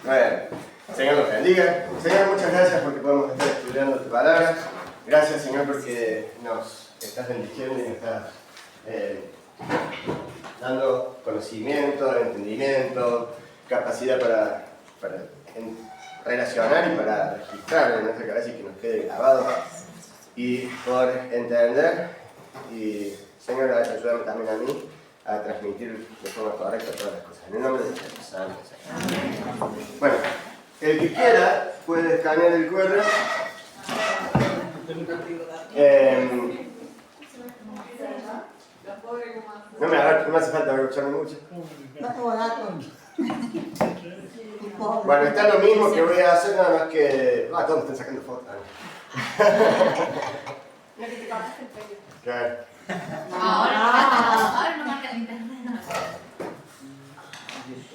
Bueno, Señor los bendiga. Señor, muchas gracias porque podemos estar estudiando tu palabra. Gracias, Señor, porque nos estás bendiciendo y nos estás dando conocimiento, entendimiento, capacidad para relacionar y para registrar en nuestra cabeza y que nos quede grabado. Y por entender, y Señor, ayúdame también a mí a transmitir de forma correcta todas las cosas. En el nombre de Jesús. Amén. Bueno, el que quiera puede escanear el QR. No me hace falta escucharme mucho. Bueno, está lo mismo que voy a hacer, nada más que... todos me están sacando fotos. Lo que te cortaste el pelo. Claro. Ahora no marca el internet.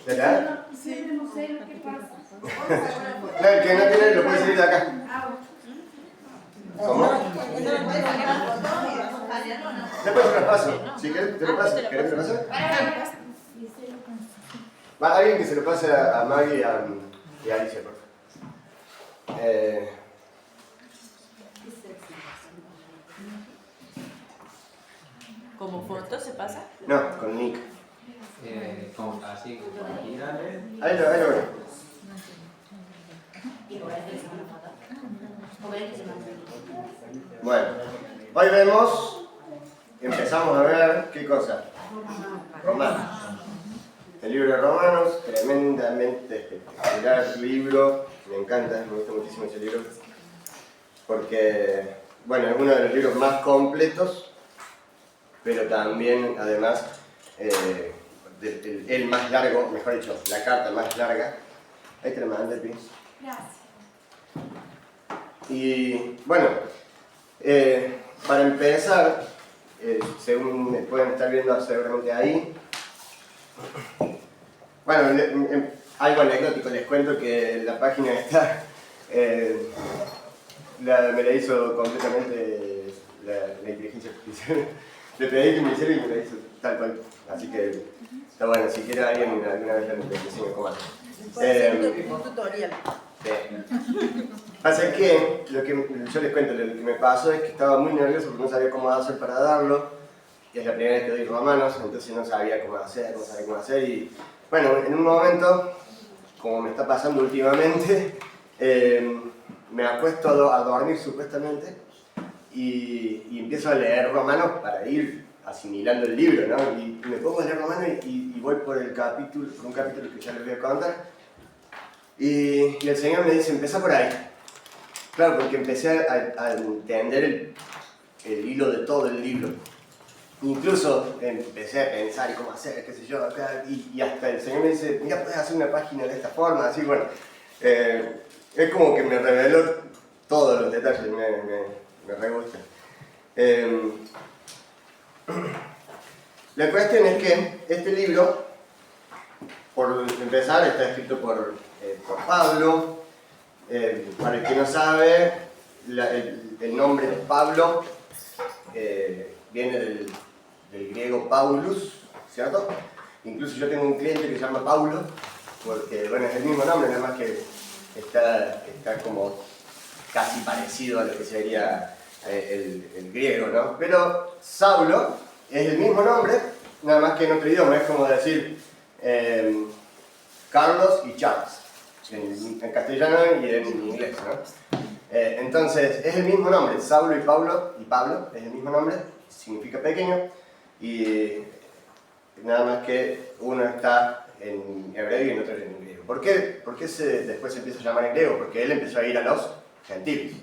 ¿Verdad? Sí, no sé lo que pasa. No, el que no tiene lo puede salir de acá. ¿Cómo? Después se los paso. Si querés, te lo paso. ¿Querés que te lo pase? Va, alguien que se lo pase a Maggie y a Alicia, por favor. ¿Como foto se pasa? No, con Nick. Así, aquí dale. Ahí lo veo. Bueno, hoy empezamos a ver, ¿qué cosa? Romanos. El libro de Romanos, tremendamente espectacular libro, me encanta, me gusta muchísimo ese libro, porque, bueno, es uno de los libros más completos, pero también, además, el más largo, mejor dicho, la carta más larga. Ahí te la mandé, Pi. Gracias. Y, bueno, para empezar, según pueden estar viendo seguramente ahí, bueno, algo anecdótico, les cuento que la página está, me la hizo completamente la inteligencia artificial. Le pedí que me hiciera y me la hizo tal cual, así que está bueno, si quiere alguien alguna vez le enseño cómo hacer. Un tutorial. Pasa que, yo les cuento, lo que me pasó es que estaba muy nervioso porque no sabía cómo hacer para darlo. Y es la primera vez que doy Romanos, entonces no sabía cómo hacer, y bueno, en un momento, como me está pasando últimamente, me acuesto a dormir supuestamente y empiezo a leer Romanos para ir asimilando el libro, ¿no? Y me pongo a leer Romanos y voy por un capítulo que ya les voy a contar. Y el Señor me dice, empezá por ahí. Claro, porque empecé a entender el hilo de todo el libro. Incluso empecé a pensar y cómo hacer, qué sé yo, acá, y hasta el Señor me dice, mira, puedes hacer una página de esta forma, así, bueno. Es como que me reveló todos los detalles, me re gusta. La cuestión es que este libro, por empezar, está escrito por Pablo. Para el que no sabe, el nombre de Pablo viene del griego Paulus, ¿cierto? Incluso yo tengo un cliente que se llama Paulo, porque bueno, es el mismo nombre, nada más que está como casi parecido a lo que sería el griego, ¿no? Pero Saulo es el mismo nombre, nada más que en otro idioma, es como decir Carlos y Charles, en castellano y en inglés, ¿no? Entonces, es el mismo nombre, Saulo y Pablo es el mismo nombre, significa pequeño, y nada más que uno está en hebreo y en otro en griego. ¿Por qué después se empieza a llamar en griego? Porque él empezó a ir a los gentiles.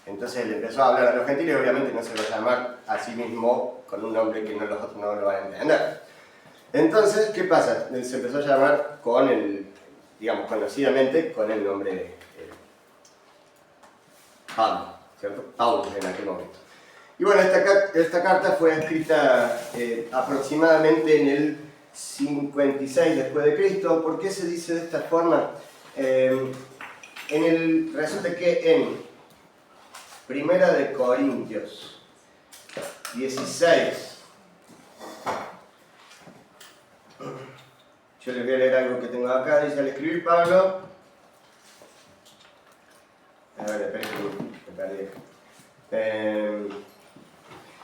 Entonces él empezó a hablar a los gentiles y obviamente no se va a llamar a sí mismo con un nombre que los otros no lo van a entender. Entonces, ¿qué pasa? Se empezó a llamar digamos, conocidamente con el nombre Pablo, ¿cierto? Paulo en aquel momento. Y bueno, esta carta fue escrita aproximadamente en el 56 después de Cristo. ¿Por qué se dice de esta forma? Resulta que en Primera de Corintios 16, yo les voy a leer algo que tengo acá. Dice: al escribir Pablo, A ver, espera que me perdí.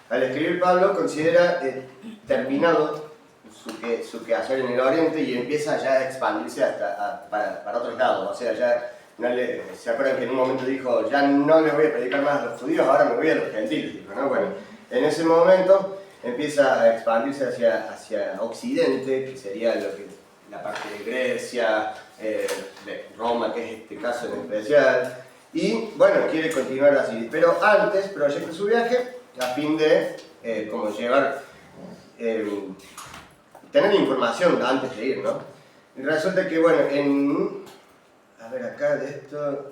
Al escribir Pablo considera terminado su quehacer en el Oriente y empieza ya a expandirse para otros lados. O sea, ya se acuerdan que en un momento dijo, ya no les voy a predicar más a los judíos, ahora me voy a los gentiles. Dijo, ¿no? Bueno, en ese momento empieza a expandirse hacia Occidente, que sería la parte de Grecia, de Roma, que es este caso en especial. Y bueno, quiere continuar así, pero antes proyecta su viaje a fin de como llevar, tener información antes de ir, ¿no? Y resulta que, bueno, a ver acá de esto,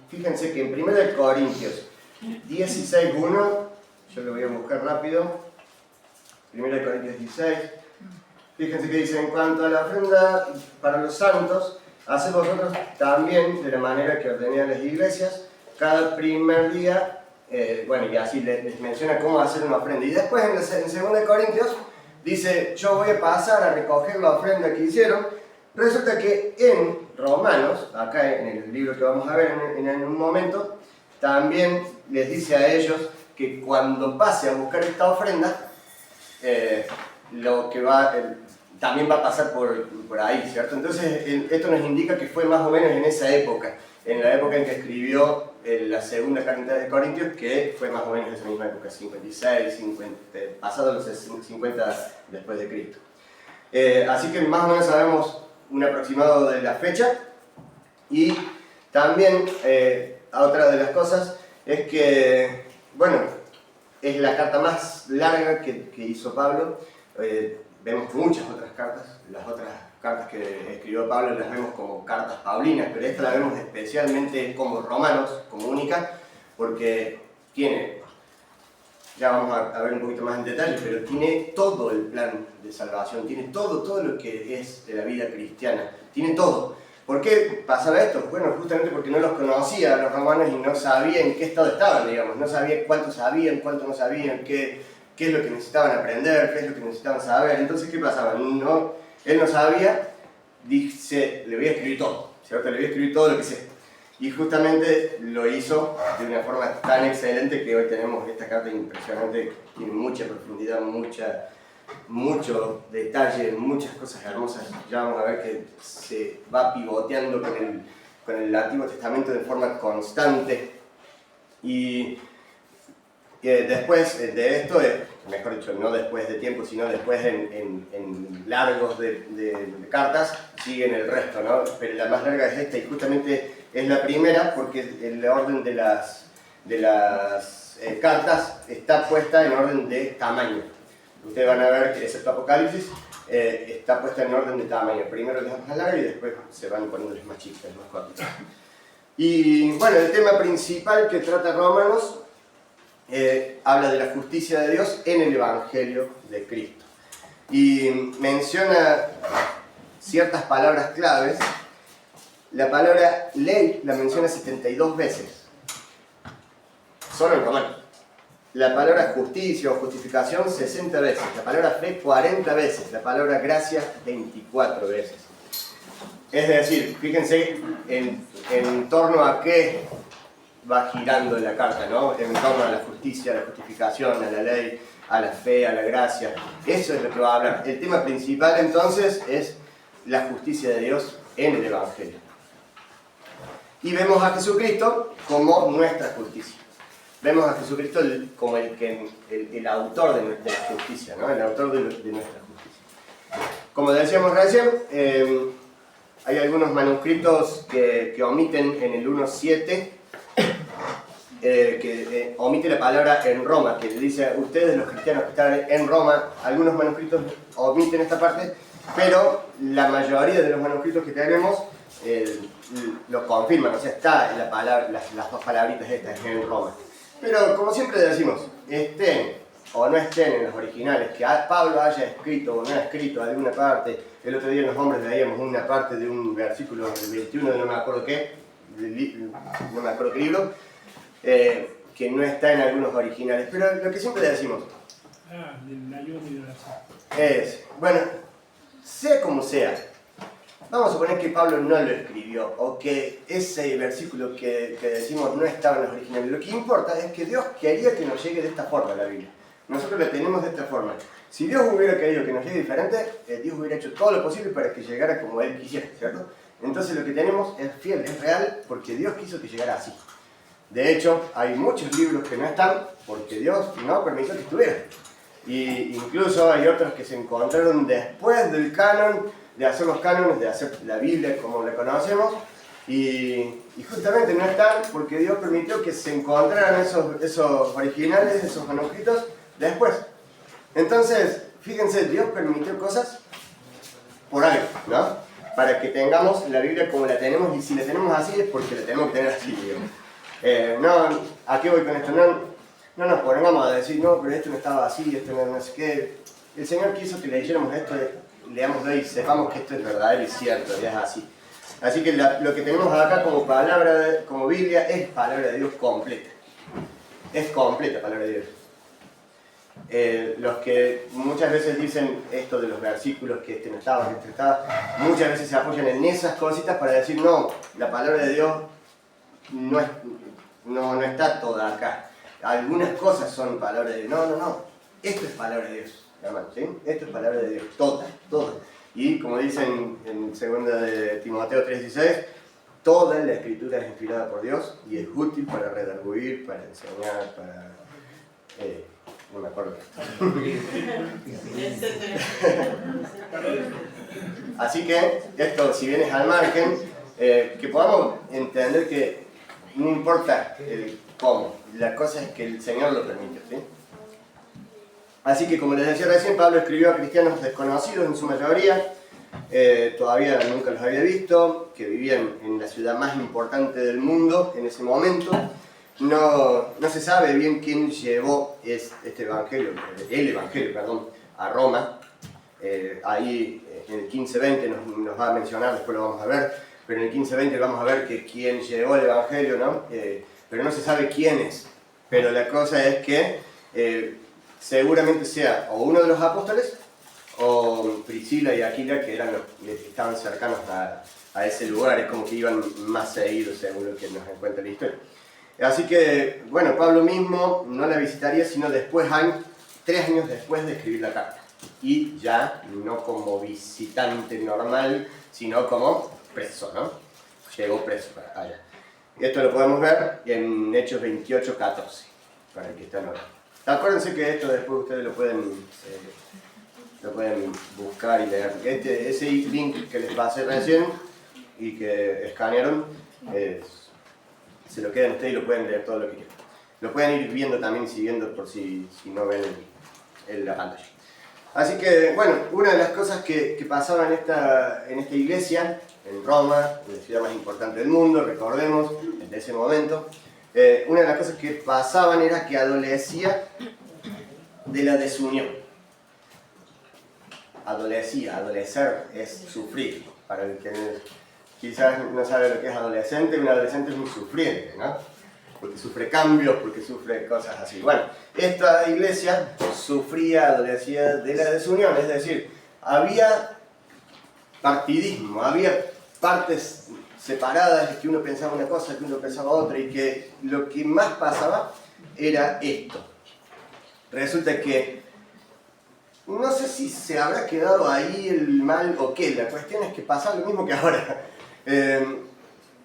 fíjense que en 1 Corintios 16:1, yo lo voy a buscar rápido, 1 Corintios 16, fíjense que dice, en cuanto a la ofrenda para los santos, haced vosotros también de la manera que ordené a las iglesias, cada primer día, bueno, y así les menciona cómo hacer una ofrenda. Y después en 2 Corintios dice, yo voy a pasar a recoger la ofrenda que hicieron. Resulta que en Romanos, acá en el libro que vamos a ver en un momento, también les dice a ellos que cuando pase a buscar esta ofrenda, también va a pasar por ahí, ¿cierto? Entonces, esto nos indica que fue más o menos en esa época, en la época en que escribió la segunda carta de Corintios, que fue más o menos en esa misma época, 56, 50, pasado los 50 después de Cristo. Así que más o menos sabemos un aproximado de la fecha, y también otra de las cosas es que, bueno, es la carta más larga que hizo Pablo. Vemos muchas otras cartas, las otras cartas que escribió Pablo las vemos como cartas paulinas, pero esta la vemos especialmente como Romanos, como única, porque tiene, ya vamos a ver un poquito más en detalle, pero tiene todo el plan de salvación, tiene todo lo que es de la vida cristiana, tiene todo. ¿Por qué pasaba esto? Bueno, justamente porque no los conocía a los romanos y no sabía en qué estado estaban, digamos, no sabía cuánto sabían, cuánto no sabían, qué es lo que necesitaban aprender, qué es lo que necesitaban saber. Entonces, ¿qué pasaba? Él no sabía, dice, le voy a escribir todo, ¿cierto? Le voy a escribir todo lo que sé. Y justamente lo hizo de una forma tan excelente que hoy tenemos esta carta impresionante, tiene mucha profundidad, mucho detalle, muchas cosas hermosas. Ya vamos a ver que se va pivoteando con el Antiguo Testamento de forma constante. Y después de esto, mejor dicho, no después de tiempo, sino después en largos de cartas, siguen el resto, ¿no? Pero la más larga es esta, y justamente es la primera porque el orden de las cartas está puesta en orden de tamaño. Ustedes van a ver que, excepto Apocalipsis, está puesta en orden de tamaño. Primero las más largas y después se van poniendo las más chicas, más cortas. Y bueno, el tema principal que trata Romanos habla de la justicia de Dios en el Evangelio de Cristo. Y menciona ciertas palabras claves. La palabra ley la menciona 72 veces, solo en Romanos. La palabra justicia o justificación 60 veces, la palabra fe 40 veces, la palabra gracia 24 veces. Es decir, fíjense en torno a qué va girando la carta, ¿no? En torno a la justicia, a la justificación, a la ley, a la fe, a la gracia. Eso es lo que va a hablar. El tema principal entonces es la justicia de Dios en el Evangelio. Y vemos a Jesucristo como nuestra justicia. Vemos a Jesucristo como el autor de la justicia, ¿no? El autor de nuestra justicia. Como decíamos recién, hay algunos manuscritos que omiten en el 1.7, que omite la palabra en Roma, que dice ustedes los cristianos que están en Roma. Algunos manuscritos omiten esta parte, pero la mayoría de los manuscritos que tenemos lo confirman, o sea, está la palabra, las dos palabritas estas en Roma. Pero como siempre decimos, estén o no estén en los originales, que Pablo haya escrito o no haya escrito alguna parte. El otro día en Los Hombres leíamos una parte de un versículo del 21 de no me acuerdo qué, no me acuerdo qué libro, que no está en algunos originales. Pero lo que siempre decimos del ayuno y de la sal. es, bueno, sea como sea, vamos a suponer que Pablo no lo escribió, o que ese versículo que decimos no estaba en los originales. Lo que importa es que Dios quería que nos llegue de esta forma la Biblia. Nosotros la tenemos de esta forma. Si Dios hubiera querido que nos llegue diferente, Dios hubiera hecho todo lo posible para que llegara como Él quisiera, ¿cierto? Entonces lo que tenemos es fiel, es real, porque Dios quiso que llegara así. De hecho, hay muchos libros que no están porque Dios no permitió que estuvieran. Y incluso hay otros que se encontraron después del canon, de hacer los cánones, de hacer la Biblia como la conocemos, y justamente no están porque Dios permitió que se encontraran esos originales, esos manuscritos, después. Entonces, fíjense, Dios permitió cosas por algo, ¿no? Para que tengamos la Biblia como la tenemos, y si la tenemos así es porque la tenemos que tener así, digamos. No, ¿a qué voy con esto? No nos pongamos a decir, no, pero esto no estaba así, esto no sé qué. El Señor quiso que leyéramos esto, leámoslo y sepamos que esto es verdadero y cierto, y es así. Así que lo que tenemos acá como como Biblia es palabra de Dios completa. Es completa palabra de Dios. Los que muchas veces dicen esto de los versículos, que este no estaba, que este estaba, muchas veces se apoyan en esas cositas para decir, no, la palabra de Dios no está toda acá. Algunas cosas son palabra de Dios. No. Esto es palabra de Dios, hermano, ¿sí? Esto es palabra de Dios, toda. Y como dicen en 2 de Timoteo 3:16, toda la escritura es inspirada por Dios y es útil para redarguir, para enseñar, para... no me acuerdo. Así que esto, si bien es al margen, que podamos entender que no importa el cómo, la cosa es que el Señor lo permite, ¿sí? Así que, como les decía recién, Pablo escribió a cristianos desconocidos en su mayoría, todavía nunca los había visto, que vivían en la ciudad más importante del mundo en ese momento. No se sabe bien quién llevó el evangelio, a Roma. Ahí en el 1520 nos va a mencionar, después lo vamos a ver, pero en el 1520 vamos a ver que quién llevó el evangelio, ¿no? Pero no se sabe quién es. Pero la cosa es que seguramente sea o uno de los apóstoles o Priscila y Aquila, que eran los que estaban cercanos a ese lugar, es como que iban más seguidos según lo que nos encuentra la historia. Así que, bueno, Pablo mismo no la visitaría sino 3 años después de escribir la carta. Y ya no como visitante normal, sino como preso, ¿no? Llegó preso para allá. Y esto lo podemos ver en Hechos 28:14, para el que está en orden. Acuérdense que esto después ustedes lo pueden buscar y leer. Ese link que les pasé recién y que escanearon, se lo quedan ustedes y lo pueden leer todo lo que quieran. Lo pueden ir viendo también, siguiendo por si no ven en la pantalla. Así que, bueno, una de las cosas que pasaba en esta iglesia, en Roma, la ciudad más importante del mundo, recordemos, desde ese momento, una de las cosas que pasaban era que adolecía de la desunión. Adolecer es sufrir. Para el que quizás no sabe lo que es adolescente, un adolescente es muy sufriente, ¿no? Porque sufre cambios, porque sufre cosas así. Bueno, esta iglesia adolecía de la desunión, es decir, había partidismo, había partes separadas, que uno pensaba una cosa, que uno pensaba otra, y que lo que más pasaba era esto. Resulta que no sé si se habrá quedado ahí el mal o qué, la cuestión es que pasaba lo mismo que ahora.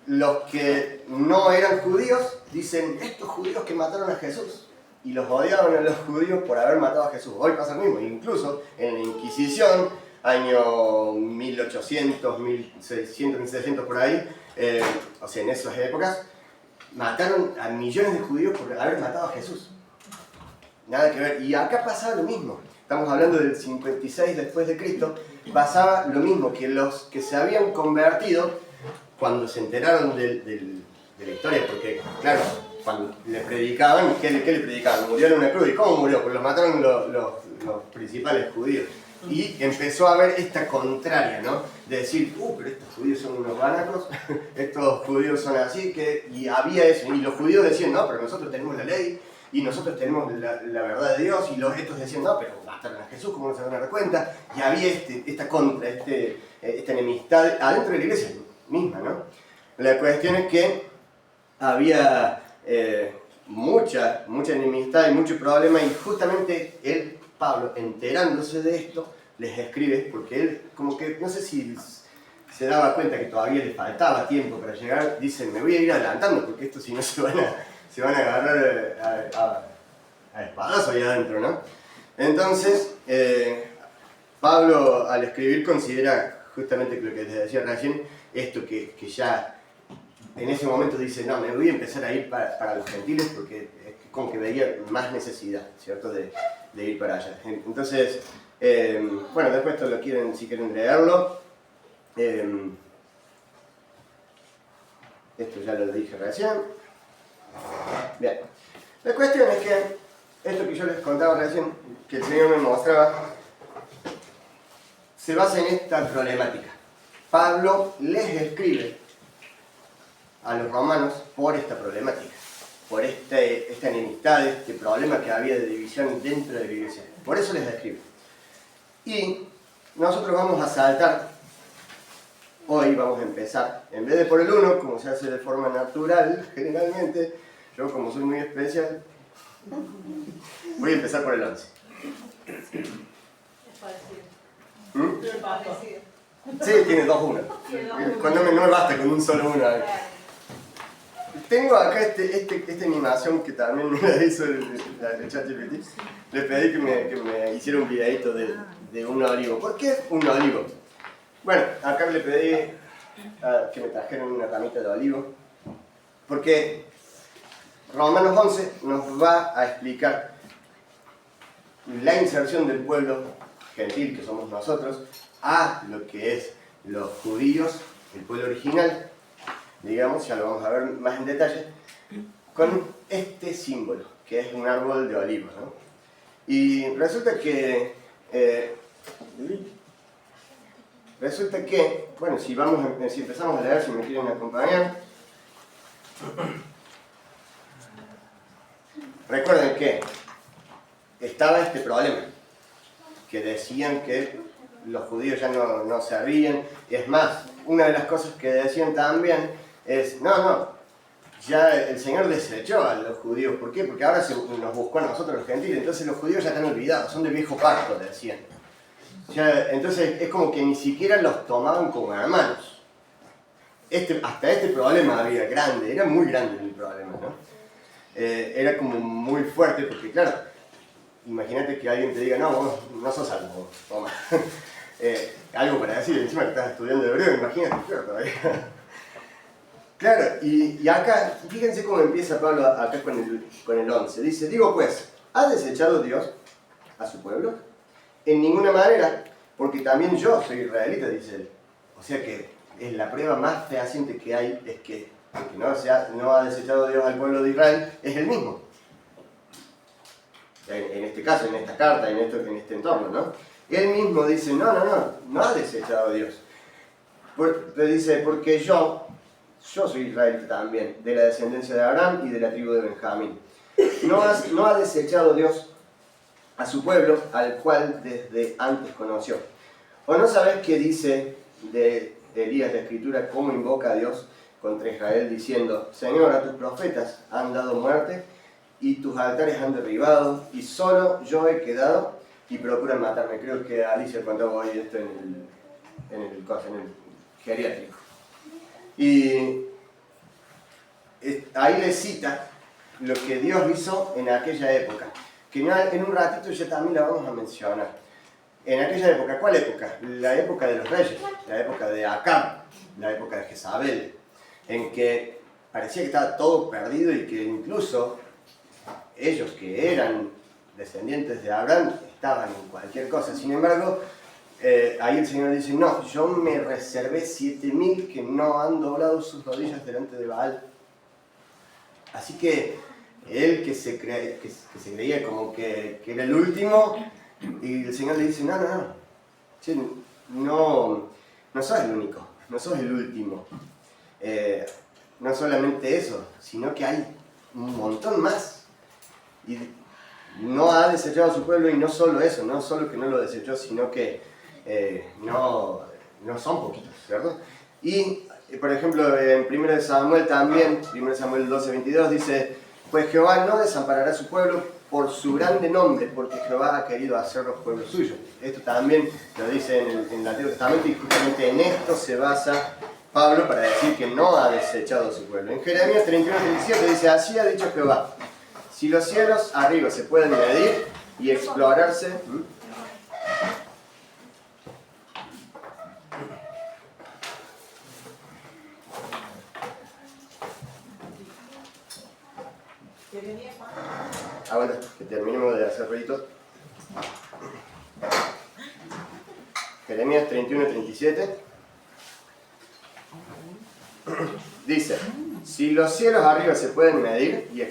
Los que no eran judíos dicen, estos judíos que mataron a Jesús, y los odiaban a los judíos por haber matado a Jesús. Hoy pasa lo mismo, incluso en la Inquisición, año 1800, 1600, 1700 por ahí, o sea, en esas épocas, mataron a millones de judíos por haber matado a Jesús. Nada que ver. Y acá pasaba lo mismo. Estamos hablando del 56 después de Cristo. Pasaba lo mismo, que los que se habían convertido, cuando se enteraron de la historia, porque, claro, cuando le predicaban, ¿qué le predicaban? Murió en una cruz. ¿Y cómo murió? Pues los mataron los principales judíos. Y empezó a haber esta contraria, ¿no? De decir, pero estos judíos son unos banacos, estos judíos son así, y había eso. Y los judíos decían, no, pero nosotros tenemos la ley, y nosotros tenemos la verdad de Dios, y estos decían, no, pero mataron a Jesús, ¿cómo no se van a dar cuenta? Y había esta esta enemistad adentro de la iglesia misma, ¿no? La cuestión es que había mucha enemistad y mucho problema, y justamente Pablo, enterándose de esto, les escribe, porque él como que, no sé si se daba cuenta que todavía le faltaba tiempo para llegar, dice, me voy a ir adelantando, porque estos si no se van a agarrar a espadazo ahí adentro, ¿no? Entonces, Pablo al escribir considera justamente lo que les decía recién, esto que ya en ese momento dice, no, me voy a empezar a ir para los gentiles, porque es como que veía más necesidad, ¿cierto?, de ir para allá. Entonces, bueno, después esto lo quieren, si quieren leerlo. Esto ya lo dije recién. Bien. La cuestión es que esto que yo les contaba recién, que el Señor me mostraba, se basa en esta problemática. Pablo les escribe a los romanos por esta problemática, por esta enemistad, este problema que había de división dentro de la iglesia. Por eso les escribe. Y nosotros vamos a saltar. Hoy vamos a empezar, en vez de por el 1, como se hace de forma natural, generalmente, yo como soy muy especial, voy a empezar por el 11. Es parecido. Sí, tiene 2 1. Cuando no me basta con un solo 1. Tengo acá esta animación que también me la hizo el ChatGPT. Le pedí que me hiciera un videito de un olivo. ¿Por qué un olivo? Bueno, acá le pedí que me trajeran una ramita de olivo, porque Romanos 11 nos va a explicar la inserción del pueblo gentil, que somos nosotros, a lo que es los judíos, el pueblo original, digamos, ya lo vamos a ver más en detalle, con este símbolo, que es un árbol de olivos, ¿no? Y resulta que, bueno, si empezamos a leer, si me quieren acompañar, recuerden que estaba este problema, que decían que los judíos ya no servían, y es más, una de las cosas que decían también es, no, ya el Señor desechó a los judíos. ¿Por qué? Porque ahora nos buscó a nosotros los gentiles, entonces los judíos ya están olvidados, son del viejo pacto, decían. Entonces es como que ni siquiera los tomaban como hermanos. Hasta este problema había grande, era muy grande el problema, ¿no? Era como muy fuerte, porque claro, imagínate que alguien te diga, no, vos no sos algo, toma. Algo para decir, encima que estás estudiando hebreo, imagínate, claro, todavía. Claro, y acá, fíjense cómo empieza Pablo acá con el 11. Dice, digo pues, ¿ha desechado Dios a su pueblo? En ninguna manera, porque también yo soy israelita, dice él. O sea que es la prueba más fehaciente que hay, es que no ha desechado Dios al pueblo de Israel, es el mismo. En este caso, en esta carta, en este entorno, ¿no? Él mismo dice, no ha desechado Dios. Pero dice, porque yo soy israelita también, de la descendencia de Abraham y de la tribu de Benjamín. No ha desechado Dios a su pueblo, al cual desde antes conoció. ¿O no sabés qué dice de Elías la Escritura, cómo invoca a Dios contra Israel, diciendo, Señor, a tus profetas han dado muerte, y tus altares han derribado, y solo yo he quedado, y procuran matarme? Creo que Alicia contaba hoy esto en el geriátrico. Y ahí le cita lo que Dios hizo en aquella época, que en un ratito ya también la vamos a mencionar. En aquella época, ¿cuál época? La época de los reyes, la época de Acab, la época de Jezabel, en que parecía que estaba todo perdido y que incluso ellos que eran descendientes de Abraham estaban en cualquier cosa. Sin embargo, ahí el Señor dice, no, yo me reservé 7.000 que no han doblado sus rodillas delante de Baal. Así que él que se creía como que era el último, y el Señor le dice, no sos el único, no sos el último. No solamente eso, sino que hay un montón más. y no ha desechado a su pueblo, y no solo eso, no solo que no lo desechó, sino que no son poquitos, ¿cierto? Y, por ejemplo, en 1 Samuel también, 1 Samuel 12:22 dice: pues Jehová no desamparará a su pueblo por su grande nombre, porque Jehová ha querido hacerlos pueblo suyo. Esto también lo dice en el Antiguo Testamento, y justamente en esto se basa Pablo para decir que no ha desechado a su pueblo. En Jeremías 31:37 dice: así ha dicho Jehová, si los cielos arriba se pueden medir y explorarse, ¿Qué venía Juan? bueno, que terminemos de hacer ruiditos. Jeremías 31:37 dice: si los cielos arriba se pueden medir y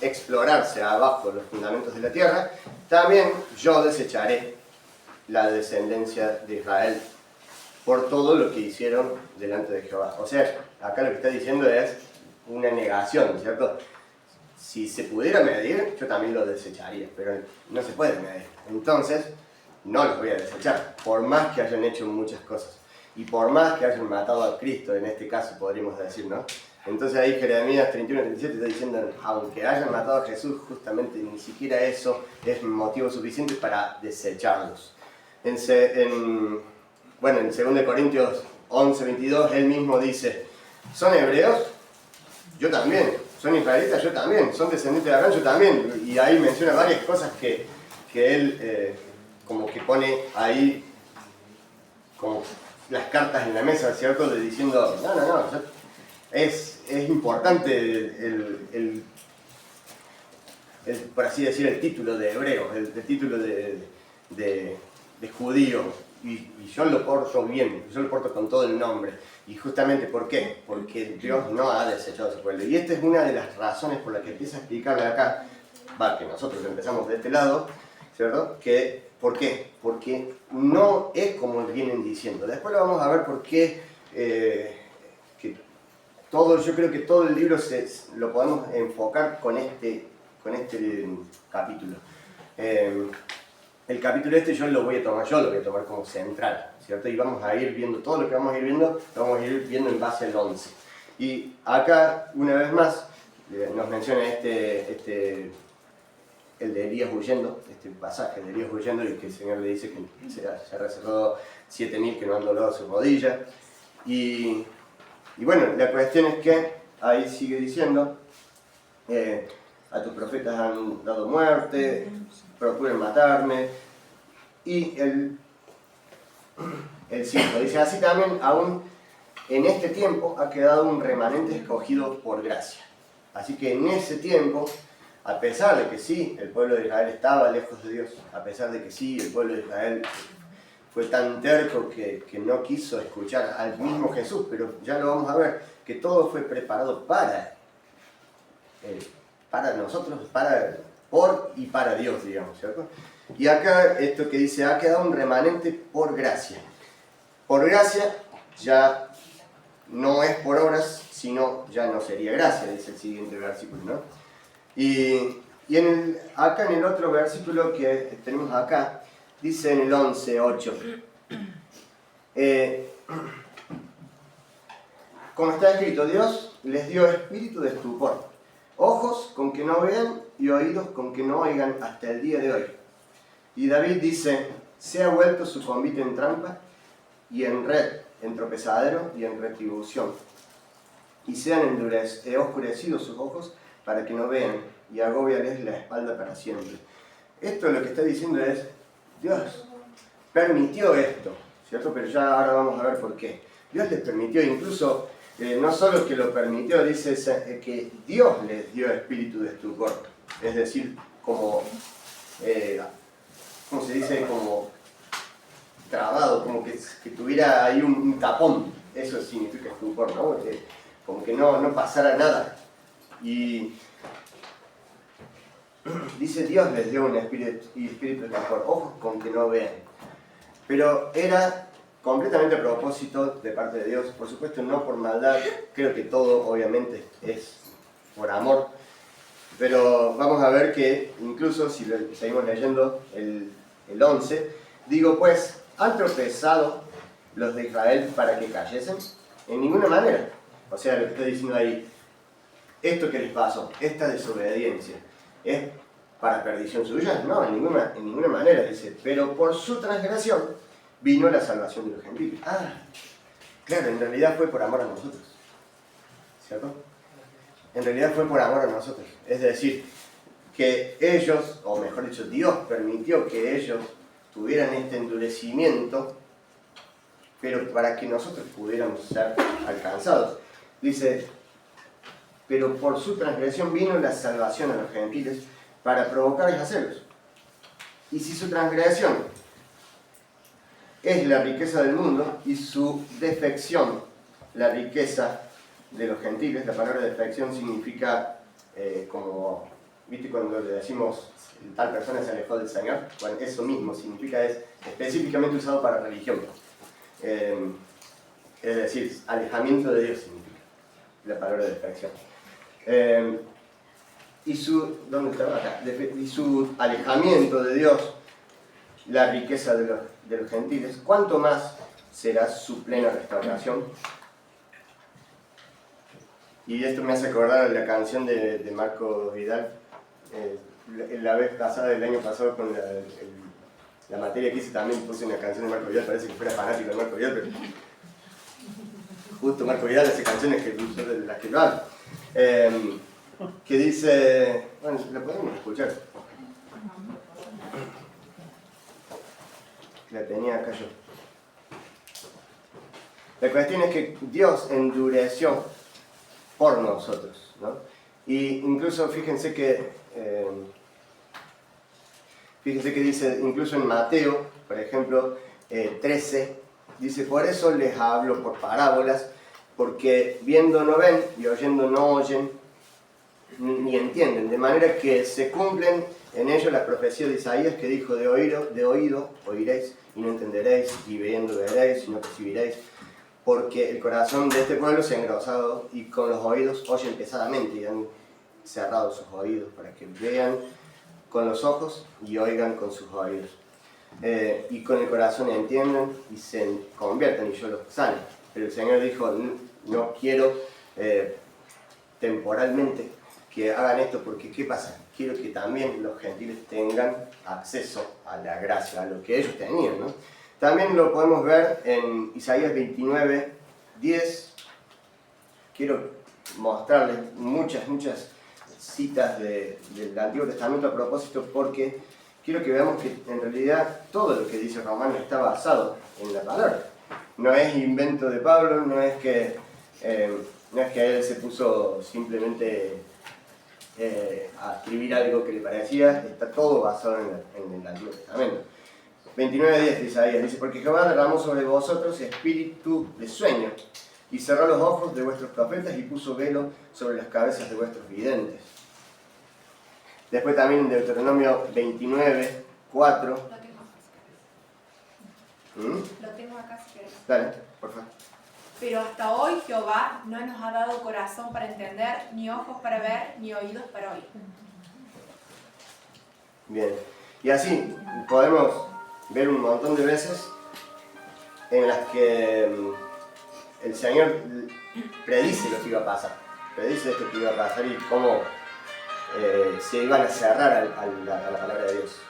explorarse abajo los fundamentos de la tierra, también yo desecharé la descendencia de Israel por todo lo que hicieron delante de Jehová. O sea, acá lo que está diciendo es una negación, ¿cierto? Si se pudiera medir, yo también lo desecharía, pero no se puede medir. Entonces, no los voy a desechar, por más que hayan hecho muchas cosas. Y por más que hayan matado a Cristo, en este caso podríamos decir, ¿no? Entonces ahí Jeremías 31:37 está diciendo: aunque hayan matado a Jesús, justamente ni siquiera eso es motivo suficiente para desecharlos. En 2 Corintios 11:22, él mismo dice: ¿son hebreos? Yo también. ¿Son israelitas? Yo también. ¿Son descendientes de Abraham? Yo también. Y ahí menciona varias cosas que él como que pone ahí como las cartas en la mesa, ¿cierto? De diciendo: no, es importante el, por así decir, el título de hebreo, el título de judío, y yo lo porto bien, yo lo porto con todo el nombre. Y justamente, ¿por qué? Porque Dios no ha desechado a su pueblo. Y esta es una de las razones por las que empieza a explicarle acá, que nosotros empezamos de este lado, ¿cierto? ¿Por qué? Porque no es como vienen diciendo. Después lo vamos a ver por qué, yo creo que todo el libro lo podemos enfocar con este capítulo. El capítulo yo lo voy a tomar como central, ¿cierto? Y vamos a ir viendo todo lo que vamos a ir viendo, lo vamos a ir viendo en base al 11. Y acá, una vez más, nos menciona el de Elías huyendo, este pasaje de Elías huyendo, y que el Señor le dice que se ha reservado 7.000 que no han doblado su rodilla. Y bueno, la cuestión es que ahí sigue diciendo: a tus profetas han dado muerte, procuren matarme. Y el 5 dice: así también aún en este tiempo ha quedado un remanente escogido por gracia. Así que en ese tiempo, a pesar de que sí, el pueblo de Israel estaba lejos de Dios, a pesar de que sí, el pueblo de Israel fue tan terco que no quiso escuchar al mismo Jesús, pero ya lo vamos a ver, que todo fue preparado para nosotros, por y para Dios, digamos, ¿cierto? Y acá esto que dice: ha quedado un remanente por gracia. Por gracia ya no es por obras, sino ya no sería gracia, dice el siguiente versículo, ¿no? Y acá en el otro versículo que tenemos acá, dice en el 11:8, como está escrito: Dios les dio espíritu de estupor, ojos con que no vean y oídos con que no oigan hasta el día de hoy. Y David dice: se ha vuelto su convite en trampa y en red, en tropezadero y en retribución. Y sean oscurecidos sus ojos para que no vean, y agóbiales la espalda para siempre. Esto lo que está diciendo es: Dios permitió esto, ¿cierto? Pero ya ahora vamos a ver por qué. Dios les permitió, incluso, no solo que lo permitió, dice que Dios les dio espíritu de estupor. Es decir, como, ¿cómo se dice? Como trabado, como que tuviera ahí un tapón. Eso significa estupor, ¿no? Como que no pasara nada. Y dice: Dios les dio un espíritu de estupor, ojos con que no vean. Pero era completamente a propósito de parte de Dios, por supuesto no por maldad, creo que todo obviamente es por amor, Pero vamos a ver que incluso si seguimos leyendo el 11, digo pues, ¿han tropezado los de Israel para que cayesen? En ninguna manera. O sea, lo que está diciendo ahí, esto que les pasó, esta desobediencia, ¿es para perdición suya? No, en ninguna manera, dice. Pero por su transgresión vino la salvación de los gentiles. Ah, claro, en realidad fue por amor a nosotros. ¿Cierto? En realidad fue por amor a nosotros. Es decir, que ellos, o mejor dicho, Dios permitió que ellos tuvieran este endurecimiento, pero para que nosotros pudiéramos ser alcanzados. Dice, pero por su transgresión vino la salvación a los gentiles para provocarles a celos. Y si su transgresión es la riqueza del mundo y su defección la riqueza de los gentiles, la palabra defección significa como, ¿viste cuando le decimos tal persona se alejó del Señor? Bueno, eso mismo significa, es específicamente usado para religión. Es decir, alejamiento de Dios significa la palabra defección. ¿Dónde estaba? Acá. Y su alejamiento de Dios, la riqueza de los gentiles, ¿cuánto más será su plena restauración? Y esto me hace acordar la canción de Marco Vidal, la vez pasada, el año pasado, con la materia que hice también puse una canción de Marco Vidal, parece que fuera fanático de Marco Vidal, pero justo Marco Vidal hace canciones de las que lo hablo. Que dice, bueno, la podemos escuchar. La tenía acá yo. La cuestión es que Dios endureció por nosotros, ¿no? Y incluso fíjense que dice, incluso en Mateo, por ejemplo, 13, dice, por eso les hablo por parábolas, porque viendo no ven y oyendo no oyen, ni entienden, de manera que se cumplen en ellos las profecías de Isaías que dijo, de oído oiréis y no entenderéis, y viendo veréis y no percibiréis, porque el corazón de este pueblo se ha engrosado y con los oídos oyen pesadamente y han cerrado sus oídos para que vean con los ojos y oigan con sus oídos. Y con el corazón entiendan y se conviertan y yo los sane. Pero el Señor dijo, no quiero temporalmente que hagan esto, porque ¿qué pasa? Quiero que también los gentiles tengan acceso a la gracia, a lo que ellos tenían, ¿no? También lo podemos ver en Isaías 29, 10. Quiero mostrarles muchas citas del Antiguo Testamento a propósito, porque quiero que veamos que en realidad todo lo que dice Romano está basado en la palabra. No es invento de Pablo, no es que él se puso simplemente a escribir algo que le parecía, está todo basado en el Antiguo Testamento. 29:10 de Isaías dice, porque Jehová derramó sobre vosotros espíritu de sueño, y cerró los ojos de vuestros profetas y puso velo sobre las cabezas de vuestros videntes. Después también en Deuteronomio 29:4. Lo tengo acá si querés. Dale, por favor. Pero hasta hoy Jehová no nos ha dado corazón para entender, ni ojos para ver, ni oídos para oír. Bien, y así podemos ver un montón de veces en las que el Señor predice lo que iba a pasar, predice esto que iba a pasar y cómo se iban a cerrar a la palabra de Dios.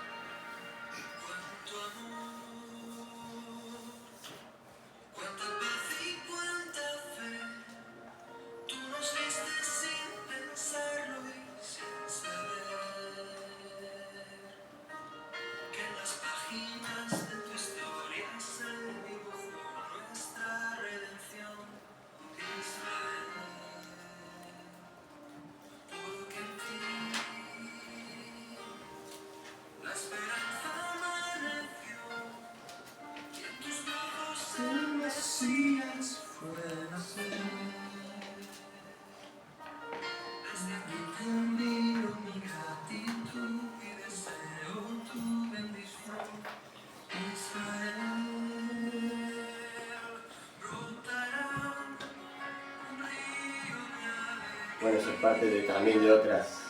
Bueno, eso es parte también de otras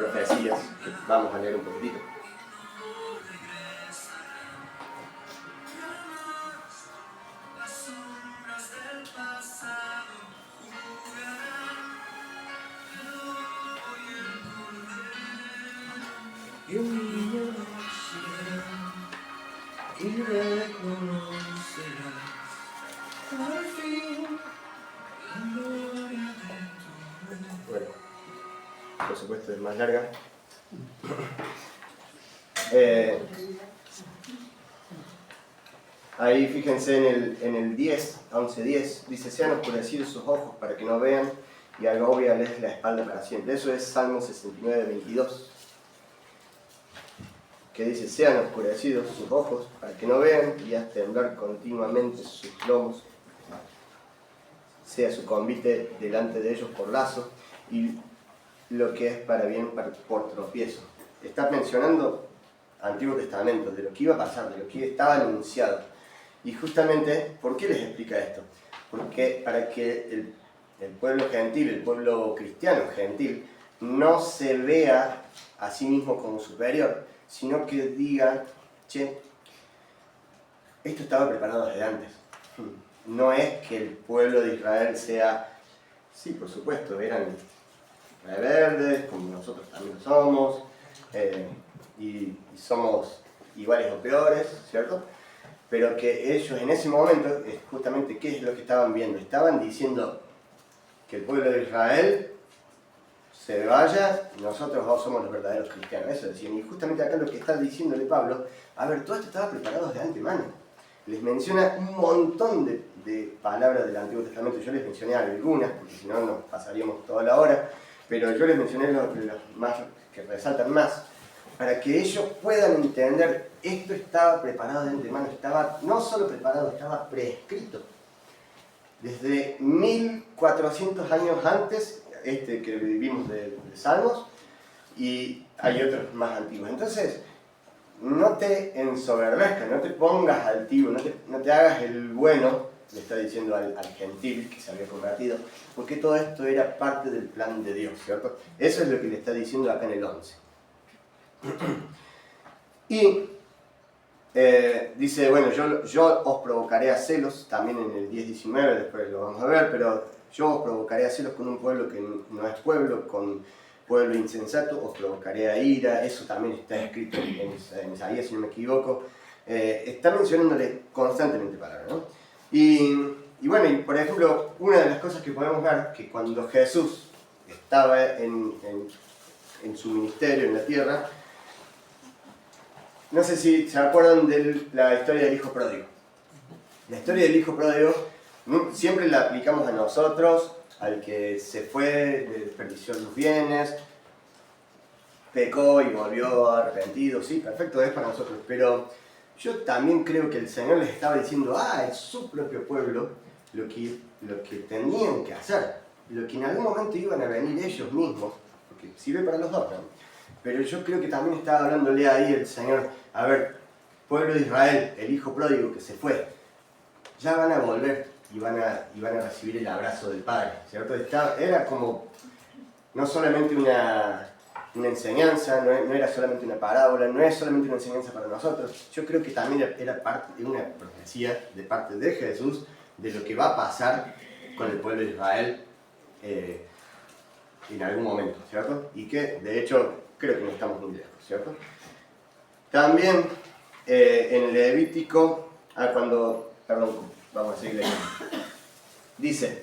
profecías que vamos a leer un poquitito. Y un niño nacerá y reconocerá al fin la gloria de tu Bueno, por supuesto es más larga. Ahí fíjense en el 10, 11:10, dice: sean oscurecidos sus ojos para que no vean y agóbiales la espalda para siempre. Eso es Salmo 69, 22. Que dice: sean oscurecidos sus ojos para que no vean y haz temblar continuamente sus lomos, sea su convite delante de ellos por lazo y lo que es para bien por tropiezo. Está mencionando Antiguo Testamento, de lo que iba a pasar, de lo que estaba anunciado. Y justamente, ¿por qué les explica esto? Porque para que el pueblo gentil, el pueblo cristiano gentil, no se vea a sí mismo como superior, sino que diga: che, esto estaba preparado desde antes. No es que el pueblo de Israel sea, sí, por supuesto, eran rebeldes, como nosotros también lo somos, y somos iguales o peores, ¿cierto? Pero que ellos en ese momento, justamente, ¿qué es lo que estaban viendo? Estaban diciendo que el pueblo de Israel se vaya, nosotros somos los verdaderos cristianos. Eso decían. Y justamente acá lo que está diciéndole Pablo: a ver, todo esto estaba preparado de antemano. Les menciona un montón de palabras del Antiguo Testamento. Yo les mencioné algunas, porque si no nos pasaríamos toda la hora, pero yo les mencioné los más que resaltan más, para que ellos puedan entender: esto estaba preparado de antemano, estaba no solo preparado, estaba prescrito. Desde 1400 años antes, que vivimos de Salmos, y hay otros más antiguos. Entonces, no te ensoberbezcas, no te pongas altivo, no te hagas el bueno, le está diciendo al gentil que se había convertido, porque todo esto era parte del plan de Dios, ¿cierto? Eso es lo que le está diciendo acá en el 11. Y dice: bueno, yo os provocaré a celos, también en el 10:19, después lo vamos a ver, pero yo os provocaré a celos con un pueblo que no es pueblo, con pueblo insensato, os provocaré a ira. Eso también está escrito en Isaías, si no me equivoco. Está mencionándole constantemente palabras, ¿no? Y bueno, y por ejemplo, una de las cosas que podemos ver, que cuando Jesús estaba en su ministerio en la tierra, no sé si se acuerdan de la historia del hijo pródigo. La historia del hijo pródigo siempre la aplicamos a nosotros, al que se fue, desperdició sus bienes, pecó y volvió arrepentido. Sí, perfecto, es para nosotros. Pero yo también creo que el Señor les estaba diciendo: es su propio pueblo lo que tenían que hacer, lo que en algún momento iban a venir ellos mismos, porque sirve para los dos, ¿no? Pero yo creo que también estaba hablándole ahí el Señor: a ver, pueblo de Israel, el hijo pródigo que se fue, ya van a volver y van a recibir el abrazo del Padre, ¿cierto? Era como no solamente una enseñanza, no era solamente una parábola, no es solamente una enseñanza para nosotros. Yo creo que también era parte de una profecía de parte de Jesús de lo que va a pasar con el pueblo de Israel en algún momento, ¿cierto? Y que, de hecho, creo que no estamos muy lejos, ¿cierto? También en Levítico, vamos a seguir leyendo. Dice: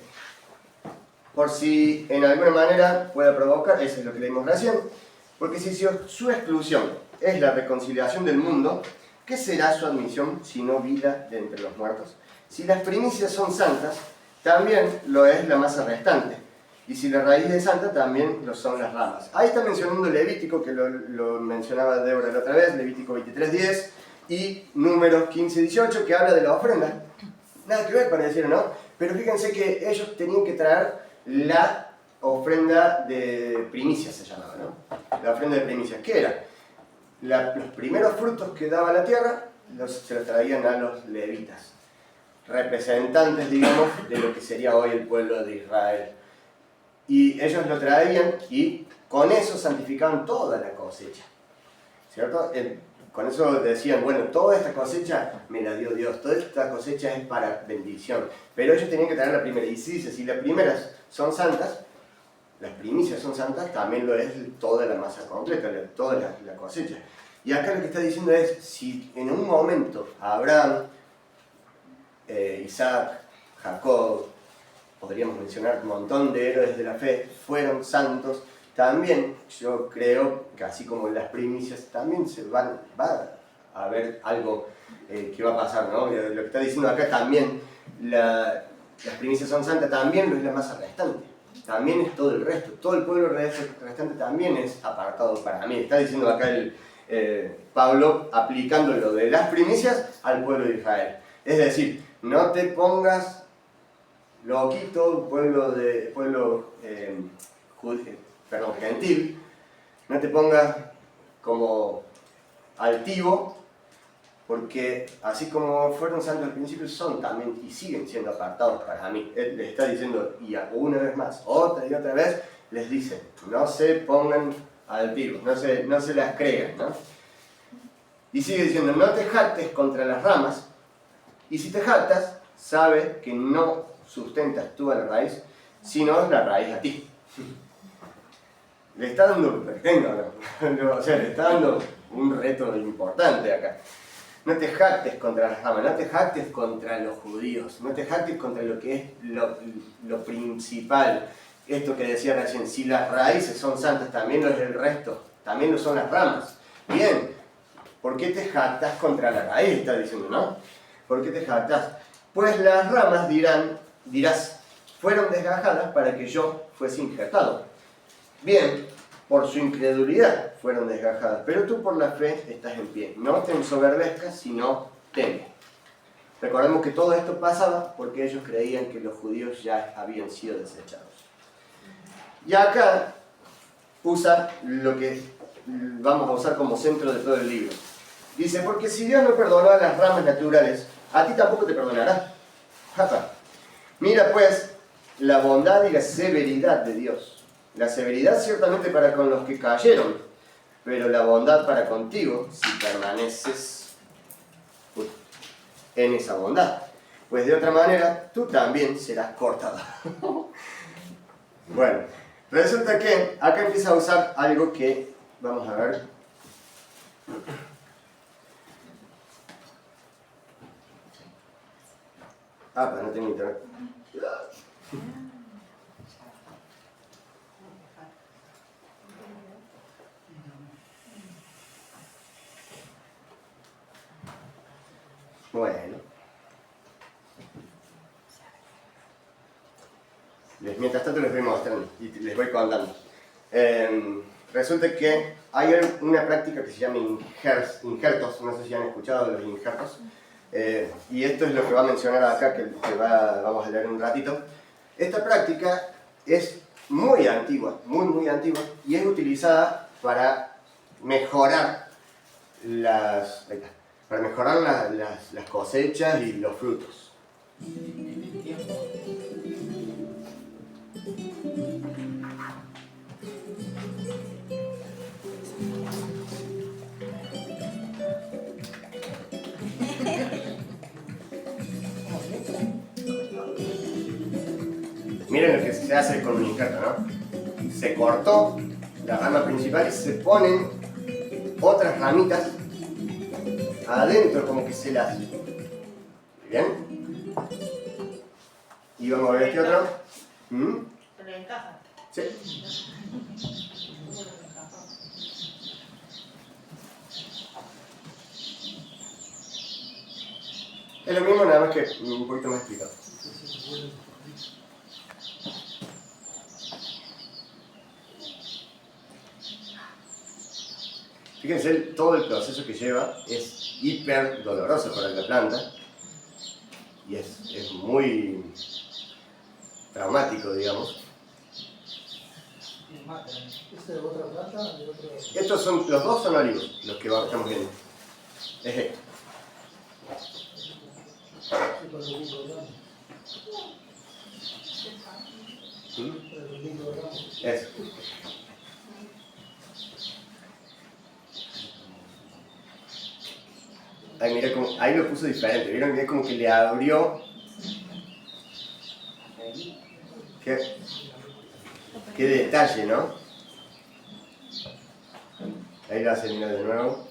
por si en alguna manera pueda provocar, eso es lo que leímos recién, porque si su exclusión es la reconciliación del mundo, ¿qué será su admisión si no vida de entre los muertos? Si las primicias son santas, también lo es la masa restante. Y si la raíz es santa, también lo son las ramas. Ahí está mencionando Levítico, que lo mencionaba Débora la otra vez, Levítico 23:10, y Números 15:18, que habla de la ofrenda. Nada que ver, pareciera, ¿no? Pero fíjense que ellos tenían que traer la ofrenda de primicias, se llamaba, ¿no? La ofrenda de primicias. ¿Qué era? Los primeros frutos que daba la tierra se los traían a los levitas, representantes, digamos, de lo que sería hoy el pueblo de Israel. Y ellos lo traían y con eso santificaban toda la cosecha, ¿cierto? Con eso decían, bueno, toda esta cosecha me la dio Dios, toda esta cosecha es para bendición. Pero ellos tenían que traer la primera. Y si dice, si las primeras son santas, las primicias son santas, también lo es toda la masa completa, toda la cosecha. Y acá lo que está diciendo es, si en un momento Abraham, Isaac, Jacob, podríamos mencionar un montón de héroes de la fe, fueron santos, también yo creo que así como en las primicias, también va a haber algo que va a pasar, ¿no? Lo que está diciendo acá también, las primicias son santas, también lo es la masa restante, también es todo el resto, todo el pueblo restante también es apartado para mí. Está diciendo acá Pablo aplicando lo de las primicias al pueblo de Israel. Es decir, no te pongas loquito, gentil, no te pongas como altivo, porque así como fueron santos al principio, son también y siguen siendo apartados para mí. Él les está diciendo, y una vez más, otra y otra vez, les dice, no se pongan altivos, no se las crean, ¿no? Y sigue diciendo, no te jactes contra las ramas, y si te jactas, sabe que no sustentas tú a la raíz, sino la raíz a ti. Le está dando, o sea, le está dando un reto importante acá. No te jactes contra las ramas, no te jactes contra los judíos, no te jactes contra lo que es lo principal. Esto que decía recién, si las raíces son santas, también lo es el resto, también lo son las ramas. Bien, ¿por qué te jactas contra la raíz? Está diciendo, ¿no? ¿Por qué te jactas? Pues las ramas dirás, fueron desgajadas para que yo fuese injertado. Bien, por su incredulidad fueron desgajadas, pero tú por la fe estás en pie. No te ensoberbezcas, sino teme. Recordemos que todo esto pasaba porque ellos creían que los judíos ya habían sido desechados. Y acá usa lo que vamos a usar como centro de todo el libro. Dice, porque si Dios no perdonó a las ramas naturales, a ti tampoco te perdonará. Japa. Mira pues la bondad y la severidad de Dios. La severidad ciertamente para con los que cayeron, pero la bondad para contigo si permaneces en esa bondad. Pues de otra manera, tú también serás cortado. Bueno, resulta que acá empieza a usar algo que, vamos a ver. Pero no tengo internet. Bueno. Mientras tanto les voy mostrando y les voy contando. Resulta que hay una práctica que se llama injertos, no sé si han escuchado de los injertos. Y esto es lo que va a mencionar acá, que vamos a leer en un ratito. Esta práctica es muy antigua, muy antigua, y es utilizada para mejorar las cosechas y los frutos. Miren lo que se hace con un injerto, ¿no? Se cortó la rama principal y se ponen otras ramitas adentro, como que se las... ¿Bien? Y vamos a ver este otro. ¿Se le encaja? Sí. Es lo mismo, nada más que un poquito más explicado. Fíjense, todo el proceso que lleva es hiper doloroso para la planta y es muy traumático, digamos. ¿Este de otra planta? ¿De otro? Estos son, los dos son olivos, los que estamos viendo. Es esto. Eso. Ahí mira como, ahí lo puso diferente, vieron que es como que le abrió. Qué detalle, ¿no? Ahí lo hace mirar de nuevo.